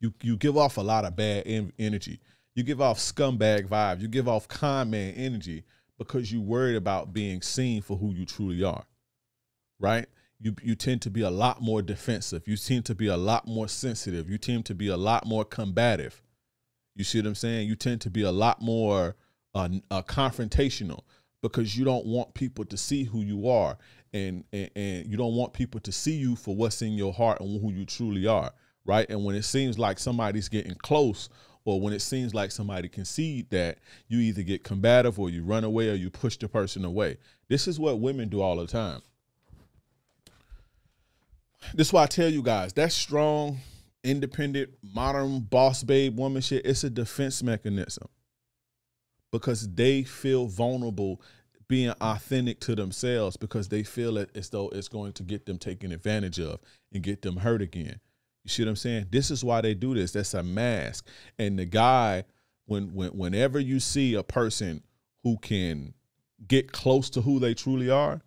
You give off a lot of bad energy. You give off scumbag vibes. You give off con man energy because you worried about being seen for who you truly are, right? You tend to be a lot more defensive. You seem to be a lot more sensitive. You tend to be a lot more combative. You see what I'm saying? You tend to be a lot more confrontational because you don't want people to see who you are, and you don't want people to see you for what's in your heart and who you truly are, right? And when it seems like somebody's getting close, or when it seems like somebody can see that, you either get combative or you run away or you push the person away. This is what women do all the time. This is why I tell you guys, that strong, independent, modern boss babe woman shit, it's a defense mechanism because they feel vulnerable being authentic to themselves because they feel it as though it's going to get them taken advantage of and get them hurt again. You see what I'm saying? This is why they do this. That's a mask. And the guy, whenever you see a person who can get close to who they truly are,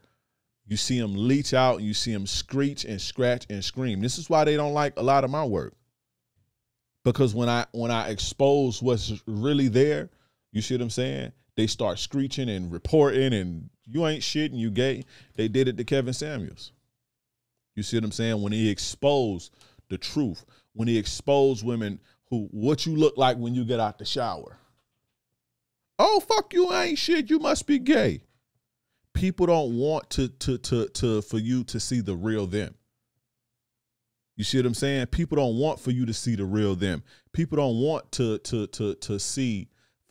you see them leach out and you see them screech and scratch and scream. This is why they don't like a lot of my work. Because when I expose what's really there, you see what I'm saying? They start screeching and reporting and you ain't shit and you gay. They did it to Kevin Samuels. You see what I'm saying? When he exposed the truth, when he exposed women what you look like when you get out the shower. Oh, fuck you, ain't shit. You must be gay. People don't want for you to see the real them. You see what I'm saying? People don't want for you to see the real them. People don't want for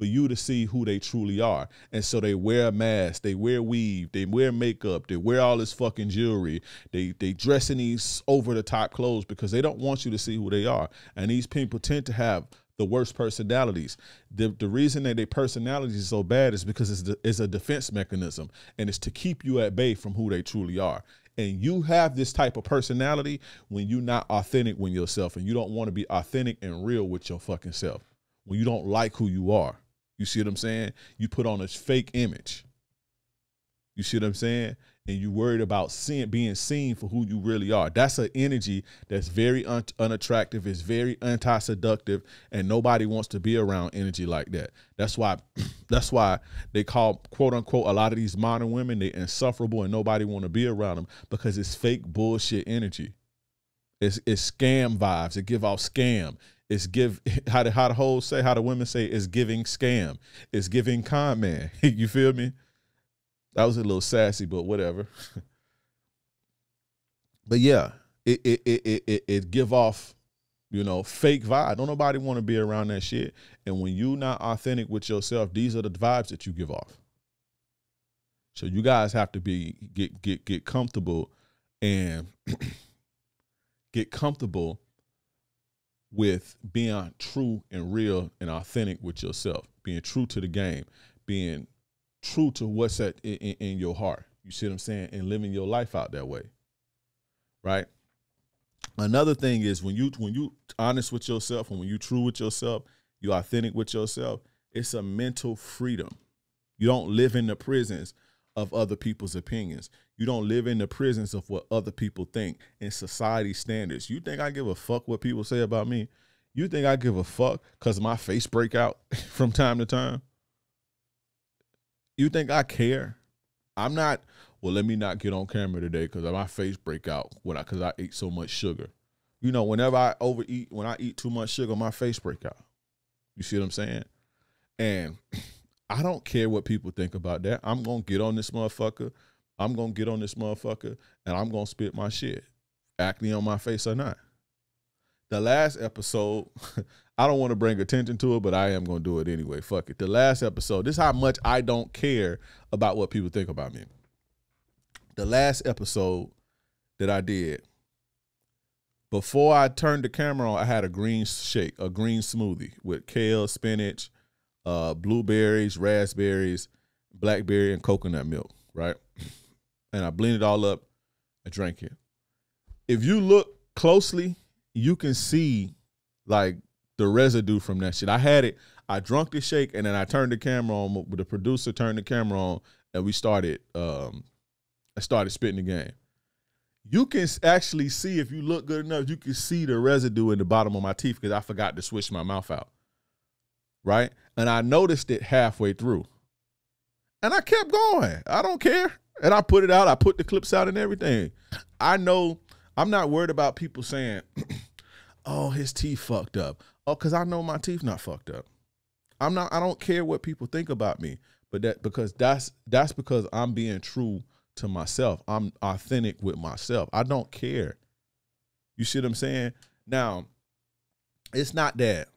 you to see who they truly are. And so they wear a mask, they wear weave, they wear makeup, they wear all this fucking jewelry. They dress in these over the top clothes because they don't want you to see who they are. And these people tend to have the worst personalities. The reason that their personality is so bad is because it's a defense mechanism, and it's to keep you at bay from who they truly are. And you have this type of personality when you're not authentic with yourself, and you don't want to be authentic and real with your fucking self. When you don't like who you are. You see what I'm saying? You put on a fake image. You see what I'm saying? And you worried about being seen for who you really are. That's an energy that's very unattractive. It's very anti-seductive, and nobody wants to be around energy like that. That's why they call, quote unquote, a lot of these modern women, they insufferable and nobody want to be around them because it's fake bullshit energy. It's scam vibes. It give off scam. It's how the women say it's giving scam. It's giving con man. You feel me? That was a little sassy, but whatever. But yeah, it give off, fake vibe. Don't nobody want to be around that shit. And when you not authentic with yourself, these are the vibes that you give off. So you guys have to get comfortable and get comfortable with being true and real and authentic with yourself, being true to the game, being true to what's in your heart. You see what I'm saying? And living your life out that way, right? Another thing is when you honest with yourself and when you true with yourself, you authentic with yourself, it's a mental freedom. You don't live in the prisons of other people's opinions. You don't live in the prisons of what other people think and society standards. You think I give a fuck what people say about me? You think I give a fuck because my face break out from time to time? You think I care? I'm not, well, let me not get on camera today because my face break out because I ate so much sugar. Whenever I overeat, when I eat too much sugar, my face break out. You see what I'm saying? And I don't care what people think about that. I'm going to get on this motherfucker. And I'm going to spit my shit, acne on my face or not. The last episode, I don't want to bring attention to it, but I am going to do it anyway. Fuck it. The last episode, this is how much I don't care about what people think about me. The last episode that I did, before I turned the camera on, I had a green shake, a green smoothie with kale, spinach, blueberries, raspberries, blackberry, and coconut milk, right? And I blended it all up and drank it. If you look closely, you can see like the residue from that shit. I had it, I drunk the shake, and then I turned the camera on. The producer turned the camera on, and we started, I started spitting the game. You can actually see, if you look good enough, you can see the residue in the bottom of my teeth because I forgot to switch my mouth out, right? And I noticed it halfway through. And I kept going. I don't care. And I put it out. I put the clips out and everything. I know I'm not worried about people saying, oh, his teeth fucked up. Oh, because I know my teeth not fucked up. I don't care what people think about me. But that's because I'm being true to myself. I'm authentic with myself. I don't care. You see what I'm saying? Now, it's not that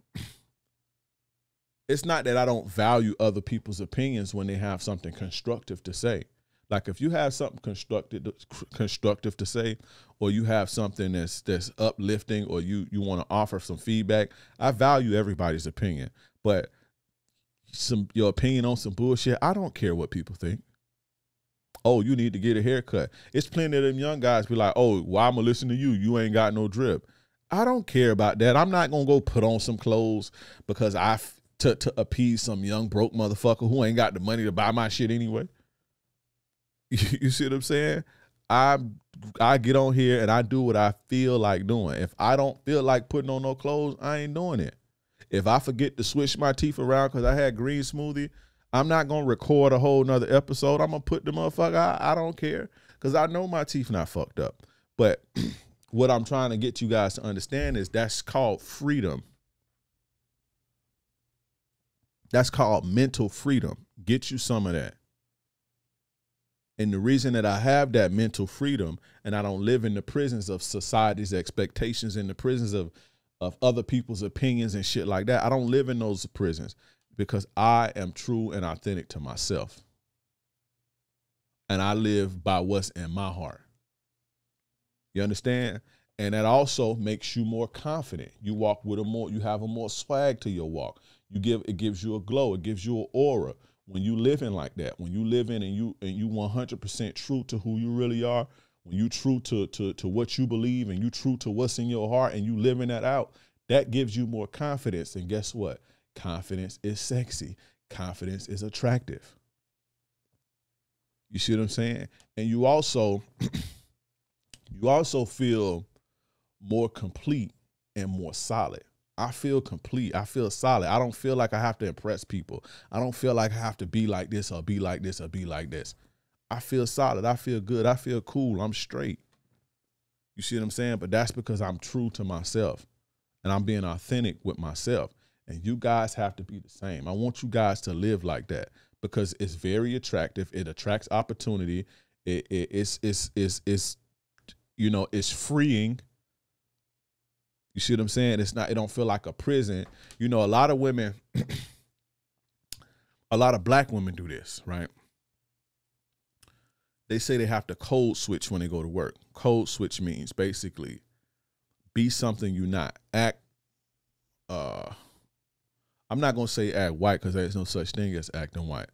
I don't value other people's opinions when they have something constructive to say. Like if you have something constructive to say, or you have something that's uplifting, or you want to offer some feedback, I value everybody's opinion. But your opinion on some bullshit, I don't care what people think. Oh, you need to get a haircut. It's plenty of them young guys be like, oh, well, I'm going to listen to you. You ain't got no drip. I don't care about that. I'm not going to go put on some clothes because to appease some young broke motherfucker who ain't got the money to buy my shit anyway. You see what I'm saying? I get on here and I do what I feel like doing. If I don't feel like putting on no clothes, I ain't doing it. If I forget to switch my teeth around because I had green smoothie, I'm not going to record a whole nother episode. I'm going to put the motherfucker out. I don't care because I know my teeth not fucked up. But what I'm trying to get you guys to understand is that's called freedom. That's called mental freedom. Get you some of that. And the reason that I have that mental freedom and I don't live in the prisons of society's expectations, in the prisons of other people's opinions and shit like that, I don't live in those prisons because I am true and authentic to myself. And I live by what's in my heart. You understand? And that also makes you more confident. You walk with you have a more swag to your walk. It gives you a glow. It gives you an aura. When you live in like that, when you live in and you 100% true to who you really are, when you true to what you believe and you true to what's in your heart and you living that out, that gives you more confidence. And guess what? Confidence is sexy. Confidence is attractive. You see what I'm saying? And you also feel more complete and more solid. I feel complete. I feel solid. I don't feel like I have to impress people. I don't feel like I have to be like this or be like this or be like this. I feel solid. I feel good. I feel cool. I'm straight. You see what I'm saying? But that's because I'm true to myself and I'm being authentic with myself. And you guys have to be the same. I want you guys to live like that because it's very attractive. It attracts opportunity. It's freeing. You see what I'm saying? It don't feel like a prison. You know, a lot of women, a lot of black women do this, right? They say they have to code switch when they go to work. Code switch means basically be something you're not. Act, I'm not going to say act white because there's no such thing as acting white,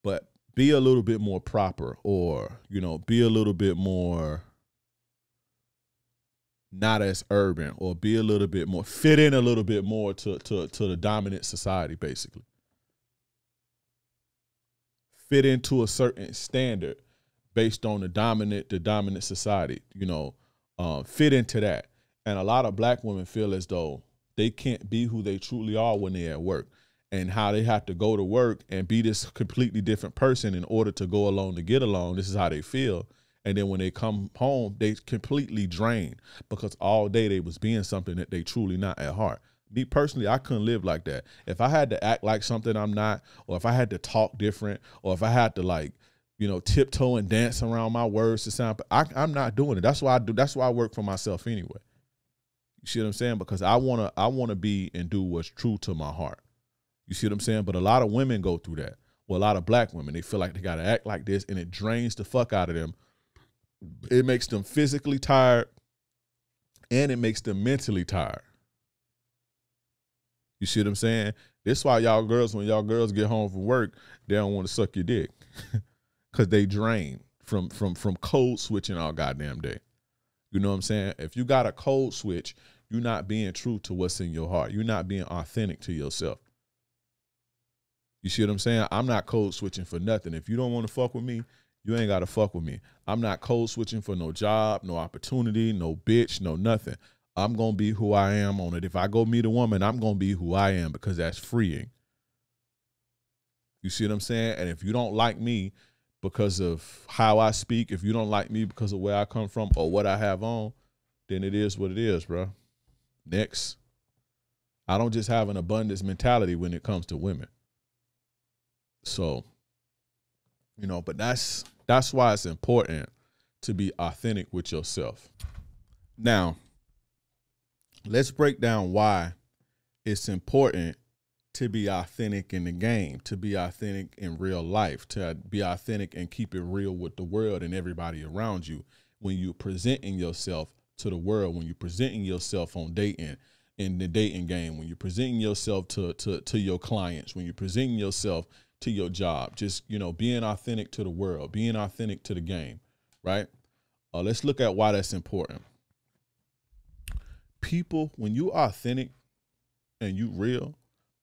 but be a little bit more proper or, be a little bit more not as urban or be a little bit more, fit in a little bit more to the dominant society, basically. Fit into a certain standard based on the dominant society, fit into that. And a lot of black women feel as though they can't be who they truly are when they're at work and how they have to go to work and be this completely different person in order to go along to get along. This is how they feel. And then when they come home, they completely drained because all day they was being something that they truly not at heart. Me personally, I couldn't live like that. If I had to act like something I'm not, or if I had to talk different, or if I had to tiptoe and dance around my words to sound, I'm not doing it. That's why I work for myself anyway. You see what I'm saying? Because I wanna be and do what's true to my heart. You see what I'm saying? But a lot of women go through that. Well, a lot of black women, they feel like they gotta act like this, and it drains the fuck out of them. It makes them physically tired, and it makes them mentally tired. You see what I'm saying? This is why y'all girls, when y'all girls get home from work, they don't want to suck your dick. Cause they drain from code switching all goddamn day. You know what I'm saying? If you got a code switch, you're not being true to what's in your heart. You're not being authentic to yourself. You see what I'm saying? I'm not code switching for nothing. If you don't want to fuck with me, you ain't got to fuck with me. I'm not code switching for no job, no opportunity, no bitch, no nothing. I'm going to be who I am on it. If I go meet a woman, I'm going to be who I am because that's freeing. You see what I'm saying? And if you don't like me because of how I speak, if you don't like me because of where I come from or what I have on, then it is what it is, bro. Next. I don't just have an abundance mentality when it comes to women. So, you know, but that's why it's important to be authentic with yourself. Now, let's break down why it's important to be authentic in the game, to be authentic in real life, to be authentic and keep it real with the world and everybody around you when you're presenting yourself to the world, when you're presenting yourself on dating, in the dating game, when you're presenting yourself to your clients, when you're presenting yourself to your job, just, you know, being authentic to the world, being authentic to the game, right? Let's look at why that's important. People, when you authentic and you real,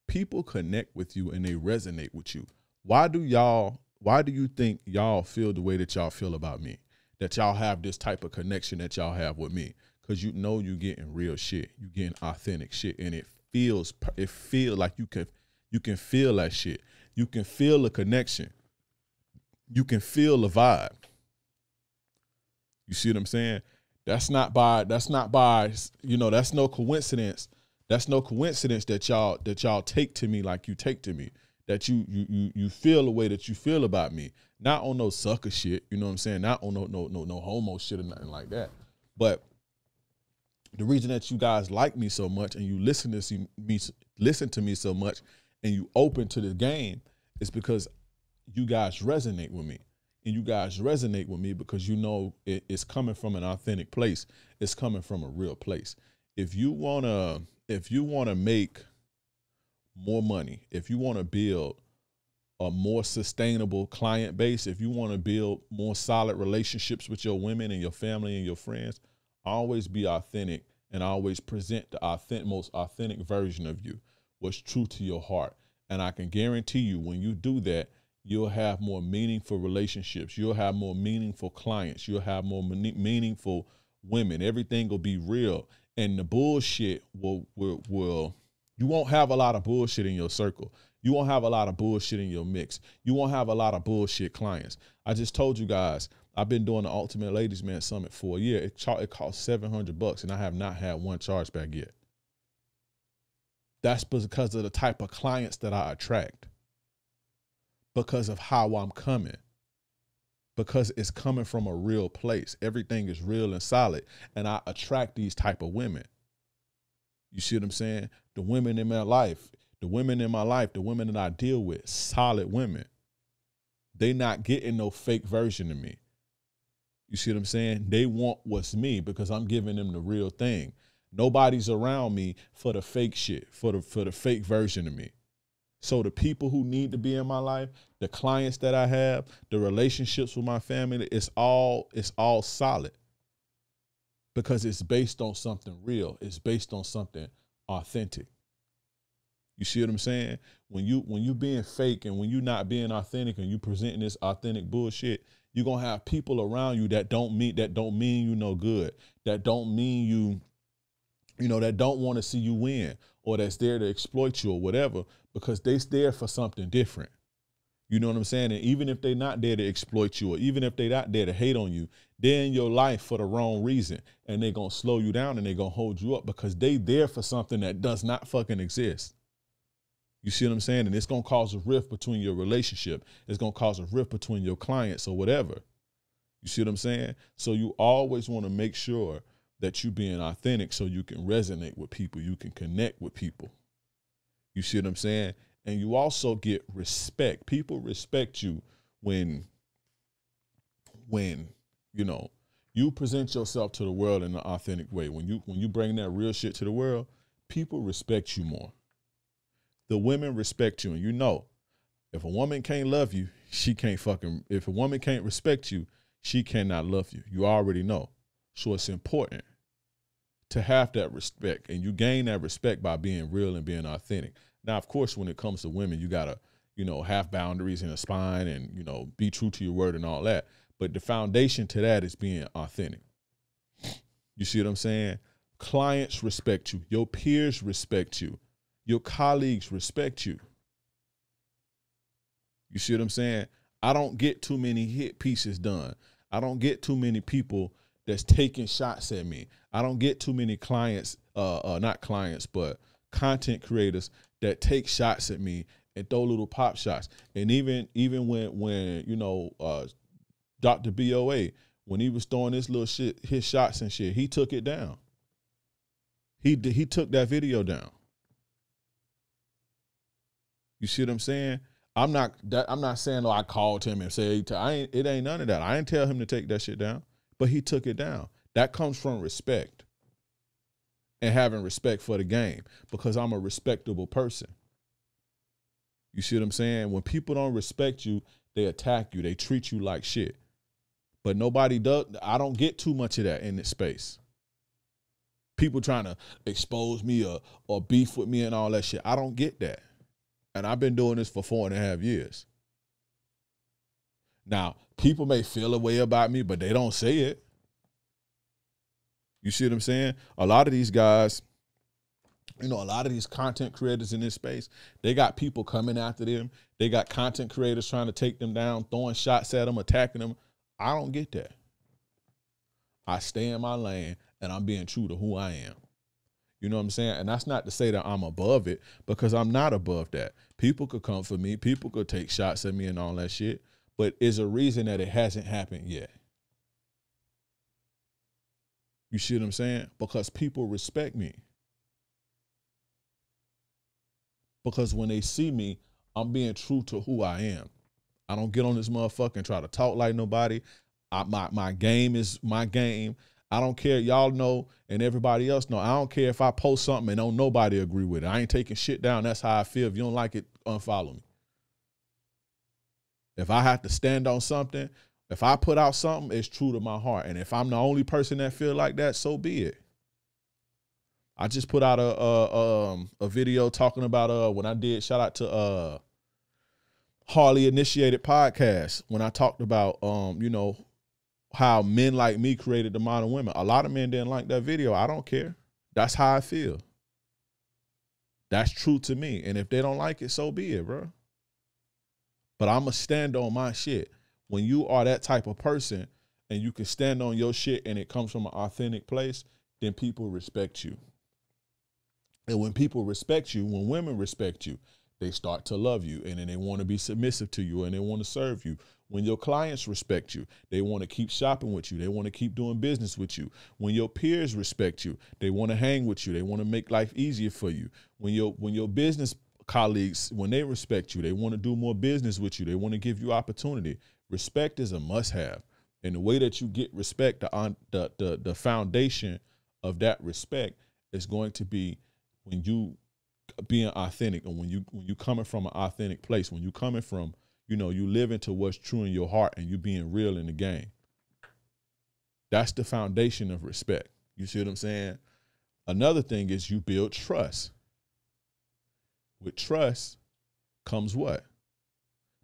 people connect with you and they resonate with you. Why do you think y'all feel the way that y'all feel about me? That y'all have this type of connection that y'all have with me? Because you know you getting real shit. You getting authentic shit. And it feels like you can feel that shit. You can feel the connection. You can feel the vibe. You see what I'm saying? That's not by, you know, that's no coincidence. That's no coincidence that y'all take to me like you take to me. That you feel the way that you feel about me. Not on no sucker shit, you know what I'm saying? Not on no homo shit or nothing like that. But the reason that you guys like me so much and you listen to me so much and you open to the game is because you guys resonate with me. And you guys resonate with me because you know it's coming from an authentic place. It's coming from a real place. If you wanna make more money, if you wanna build a more sustainable client base, if you wanna build more solid relationships with your women and your family and your friends, always be authentic and always present the most authentic version of you, what's true to your heart. And I can guarantee you when you do that, you'll have more meaningful relationships. You'll have more meaningful clients. You'll have more meaningful women. Everything will be real. And the bullshit will, you won't have a lot of bullshit in your circle. You won't have a lot of bullshit in your mix. You won't have a lot of bullshit clients. I just told you guys, I've been doing the Ultimate Ladies Man Summit for a year. It cost $700 and I have not had one chargeback yet. That's because of the type of clients that I attract. Because of how I'm coming. Because it's coming from a real place. Everything is real and solid. And I attract these type of women. You see what I'm saying? The women in my life, the women that I deal with, solid women. They not getting no fake version of me. You see what I'm saying? They want what's me because I'm giving them the real thing. Nobody's around me for the fake shit, for the fake version of me. So the people who need to be in my life, the clients that I have, the relationships with my family, it's all solid because it's based on something real. It's based on something authentic. You see what I'm saying? When you being fake and when you not being authentic and you presenting this authentic bullshit, you're gonna have people around you that don't mean you no good, that don't mean you know, that don't want to see you win or that's there to exploit you or whatever, because they're there for something different. You know what I'm saying? And even if they're not there to exploit you or even if they're not there to hate on you, they're in your life for the wrong reason and they're going to slow you down and they're going to hold you up because they there for something that does not fucking exist. You see what I'm saying? And it's going to cause a rift between your relationship. It's going to cause a rift between your clients or whatever. You see what I'm saying? So you always want to make sure that you being authentic so you can resonate with people, you can connect with people. You see what I'm saying? And you also get respect. People respect you when you know, you present yourself to the world in an authentic way. When you bring that real shit to the world, people respect you more. The women respect you, and you know, if a woman can't love you, she can't fucking, if a woman can't respect you, she cannot love you. You already know. So it's important to have that respect, and you gain that respect by being real and being authentic. Now, of course, when it comes to women, you gotta, you know, have boundaries and a spine and, you know, be true to your word and all that. But the foundation to that is being authentic. You see what I'm saying? Clients respect you. Your peers respect you. Your colleagues respect you. You see what I'm saying? I don't get too many hit pieces done. I don't get too many people that's taking shots at me. I don't get too many clients, not clients, but content creators that take shots at me and throw little pop shots. And even when you know, Dr. BOA, when he was throwing his little shit, his shots and shit, he took it down. He took that video down. You see what I'm saying? I'm not saying, oh, I called him and said, it ain't none of that. I didn't tell him to take that shit down, but he took it down. That comes from respect and having respect for the game, because I'm a respectable person. You see what I'm saying? When people don't respect you, they attack you. They treat you like shit. But nobody does. I don't get too much of that in this space. People trying to expose me or beef with me and all that shit. I don't get that. And I've been doing this for 4.5 years. Now, people may feel a way about me, but they don't say it. You see what I'm saying? A lot of these guys, you know, a lot of these content creators in this space, they got people coming after them. They got content creators trying to take them down, throwing shots at them, attacking them. I don't get that. I stay in my lane and I'm being true to who I am. You know what I'm saying? And that's not to say that I'm above it, because I'm not above that. People could come for me. People could take shots at me and all that shit. But it's a reason that it hasn't happened yet. You see what I'm saying? Because people respect me. Because when they see me, I'm being true to who I am. I don't get on this motherfucker and try to talk like nobody. My game is my game. I don't care. Y'all know, and everybody else know. I don't care if I post something and don't nobody agree with it. I ain't taking shit down. That's how I feel. If you don't like it, unfollow me. If I have to stand on something, if I put out something, it's true to my heart. And if I'm the only person that feel like that, so be it. I just put out a video talking about when I did, shout out to Harley Initiated Podcast, when I talked about you know, how men like me created the modern women. A lot of men didn't like that video. I don't care. That's how I feel. That's true to me. And if they don't like it, so be it, bro. But I'm going to stand on my shit. When you are that type of person and you can stand on your shit and it comes from an authentic place, then people respect you. And when people respect you, when women respect you, they start to love you, and then they want to be submissive to you, and they want to serve you. When your clients respect you, they want to keep shopping with you. They want to keep doing business with you. When your peers respect you, they want to hang with you. They want to make life easier for you. When your business colleagues, when they respect you, they want to do more business with you. They want to give you opportunity. Respect is a must-have. And the way that you get respect, the foundation of that respect is going to be when you being authentic, and when you coming from an authentic place, when you coming from, you know, you live into what's true in your heart and you being real in the game. That's the foundation of respect. You see what I'm saying? Another thing is you build trust. With trust comes what?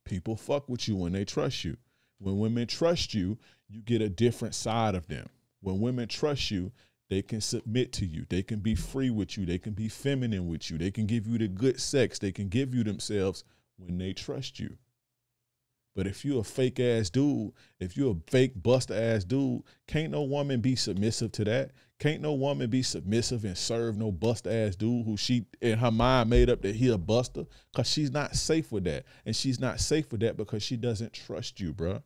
People fuck with you when they trust you. When women trust you, you get a different side of them. When women trust you, they can submit to you. They can be free with you. They can be feminine with you. They can give you the good sex. They can give you themselves when they trust you. But if you're a fake ass dude, if you're a fake buster ass dude, can't no woman be submissive to that. Can't no woman be submissive and serve no buster ass dude who she in her mind made up that he a buster, because she's not safe with that. And she's not safe with that because she doesn't trust you, bruh.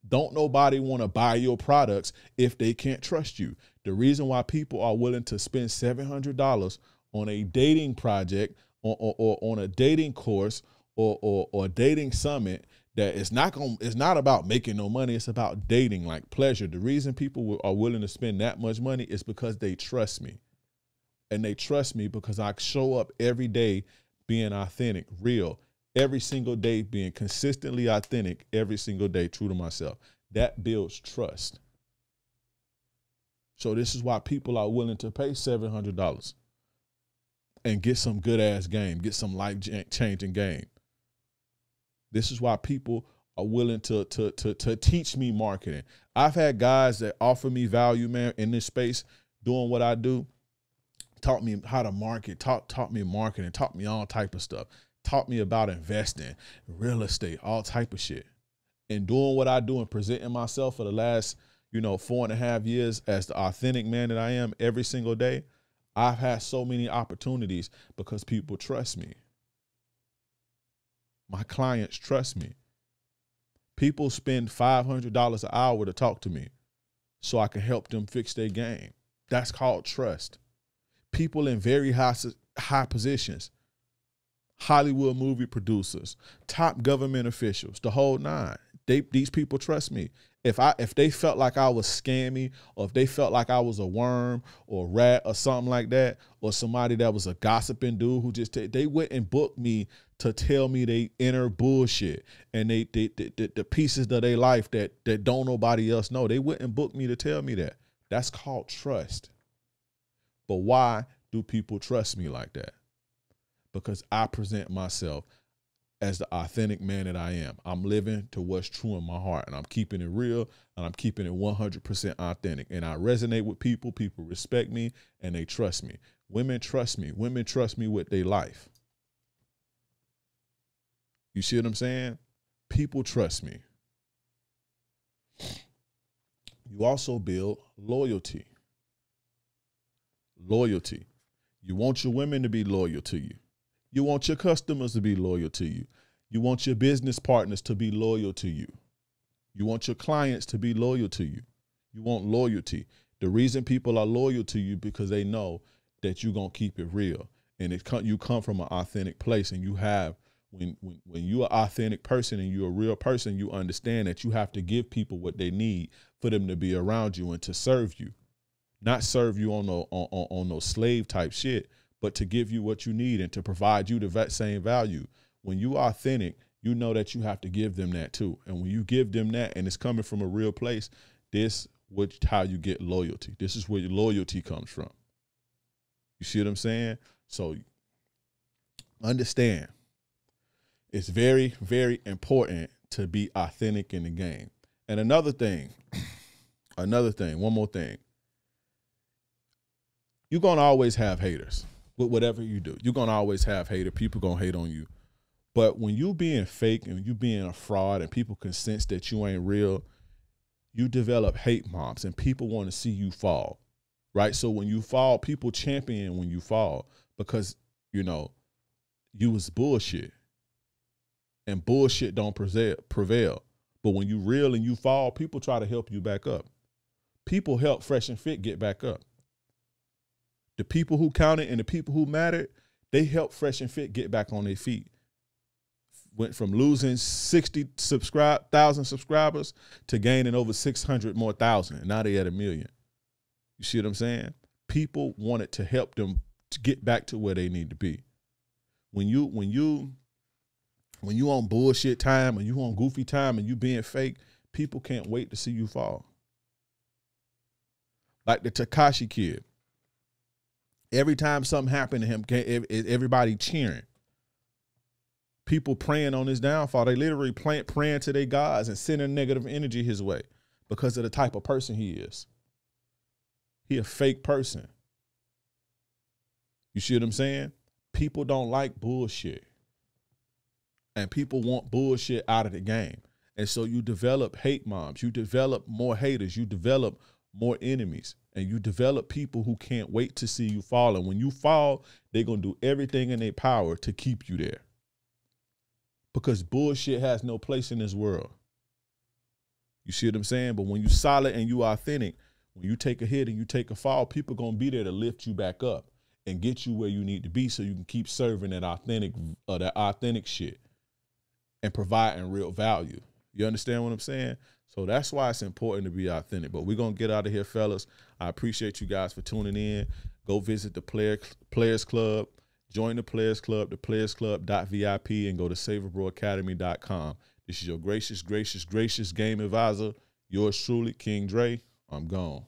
Don't nobody want to buy your products if they can't trust you. The reason why people are willing to spend $700 on a dating project or on a dating course or dating summit that it's not about making no money. It's about dating, like pleasure. The reason people are willing to spend that much money is because they trust me. And they trust me because I show up every day being authentic, real, every single day being consistently authentic, every single day true to myself. That builds trust. So this is why people are willing to pay $700 and get some good ass game, get some life changing game. This is why people are willing to teach me marketing. I've had guys that offer me value, man, in this space, doing what I do, taught me how to market, taught me marketing, taught me all type of stuff, taught me about investing, real estate, all type of shit. And doing what I do and presenting myself for the last, 4.5 years as the authentic man that I am every single day, I've had so many opportunities because people trust me. My clients trust me. People spend $500 an hour to talk to me so I can help them fix their game. That's called trust. People in very high positions, Hollywood movie producers, top government officials, the whole nine. These people trust me. If they felt like I was scammy, or if they felt like I was a worm or a rat or something like that, or somebody that was a gossiping dude who they wouldn't book me to tell me they inner bullshit and the pieces of their life that don't nobody else know. They wouldn't book me to tell me that. That's called trust. But why do people trust me like that? Because I present myself as the authentic man that I am. I'm living to what's true in my heart, and I'm keeping it real, and I'm keeping it 100% authentic. And I resonate with people. People respect me, and they trust me. Women trust me. Women trust me with their life. You see what I'm saying? People trust me. You also build loyalty. Loyalty. You want your women to be loyal to you. You want your customers to be loyal to you. You want your business partners to be loyal to you. You want your clients to be loyal to you. You want loyalty. The reason people are loyal to you because they know that you're going to keep it real. And you come from an authentic place, and you have, when you're an authentic person and you're a real person, you understand that you have to give people what they need for them to be around you and to serve you. Not serve you on no slave type shit, but to give you what you need and to provide you the same value. When you are authentic, you know that you have to give them that too. And when you give them that and it's coming from a real place, this is how you get loyalty. This is where your loyalty comes from. You see what I'm saying? So understand, it's very, very important to be authentic in the game. And another thing, one more thing. You're going to always have haters with whatever you do. You're going to always have haters. People going to hate on you. But when you being fake and you being a fraud and people can sense that you ain't real, you develop hate mobs and people want to see you fall, right? So when you fall, people champion when you fall because, you was bullshit. And bullshit don't prevail. But when you real and you fall, people try to help you back up. People help Fresh and Fit get back up. The people who counted and the people who mattered, they helped Fresh and Fit get back on their feet. Went from losing 60,000 subscribers to gaining over 600 more thousand. Now they at 1 million. You see what I'm saying? People wanted to help them to get back to where they need to be. When you on bullshit time and you on goofy time and you being fake, people can't wait to see you fall. Like the Tekashi kid. Every time something happened to him, everybody cheering. People praying on his downfall. They literally praying to their gods and sending negative energy his way because of the type of person he is. He a fake person. You see what I'm saying? People don't like bullshit. And people want bullshit out of the game. And so you develop hate mobs. You develop more haters. You develop more enemies. And you develop people who can't wait to see you fall. And when you fall, they're going to do everything in their power to keep you there. Because bullshit has no place in this world. You see what I'm saying? But when you solid and you authentic, when you take a hit and you take a fall, people gonna be there to lift you back up and get you where you need to be so you can keep serving that authentic shit and providing real value. You understand what I'm saying? So that's why it's important to be authentic. But we're going to get out of here, fellas. I appreciate you guys for tuning in. Go visit the Players Club. Join the Players Club, theplayersclub.vip, and go to SaverBroAcademy.com. This is your gracious game advisor. Yours truly, King Dre. I'm gone.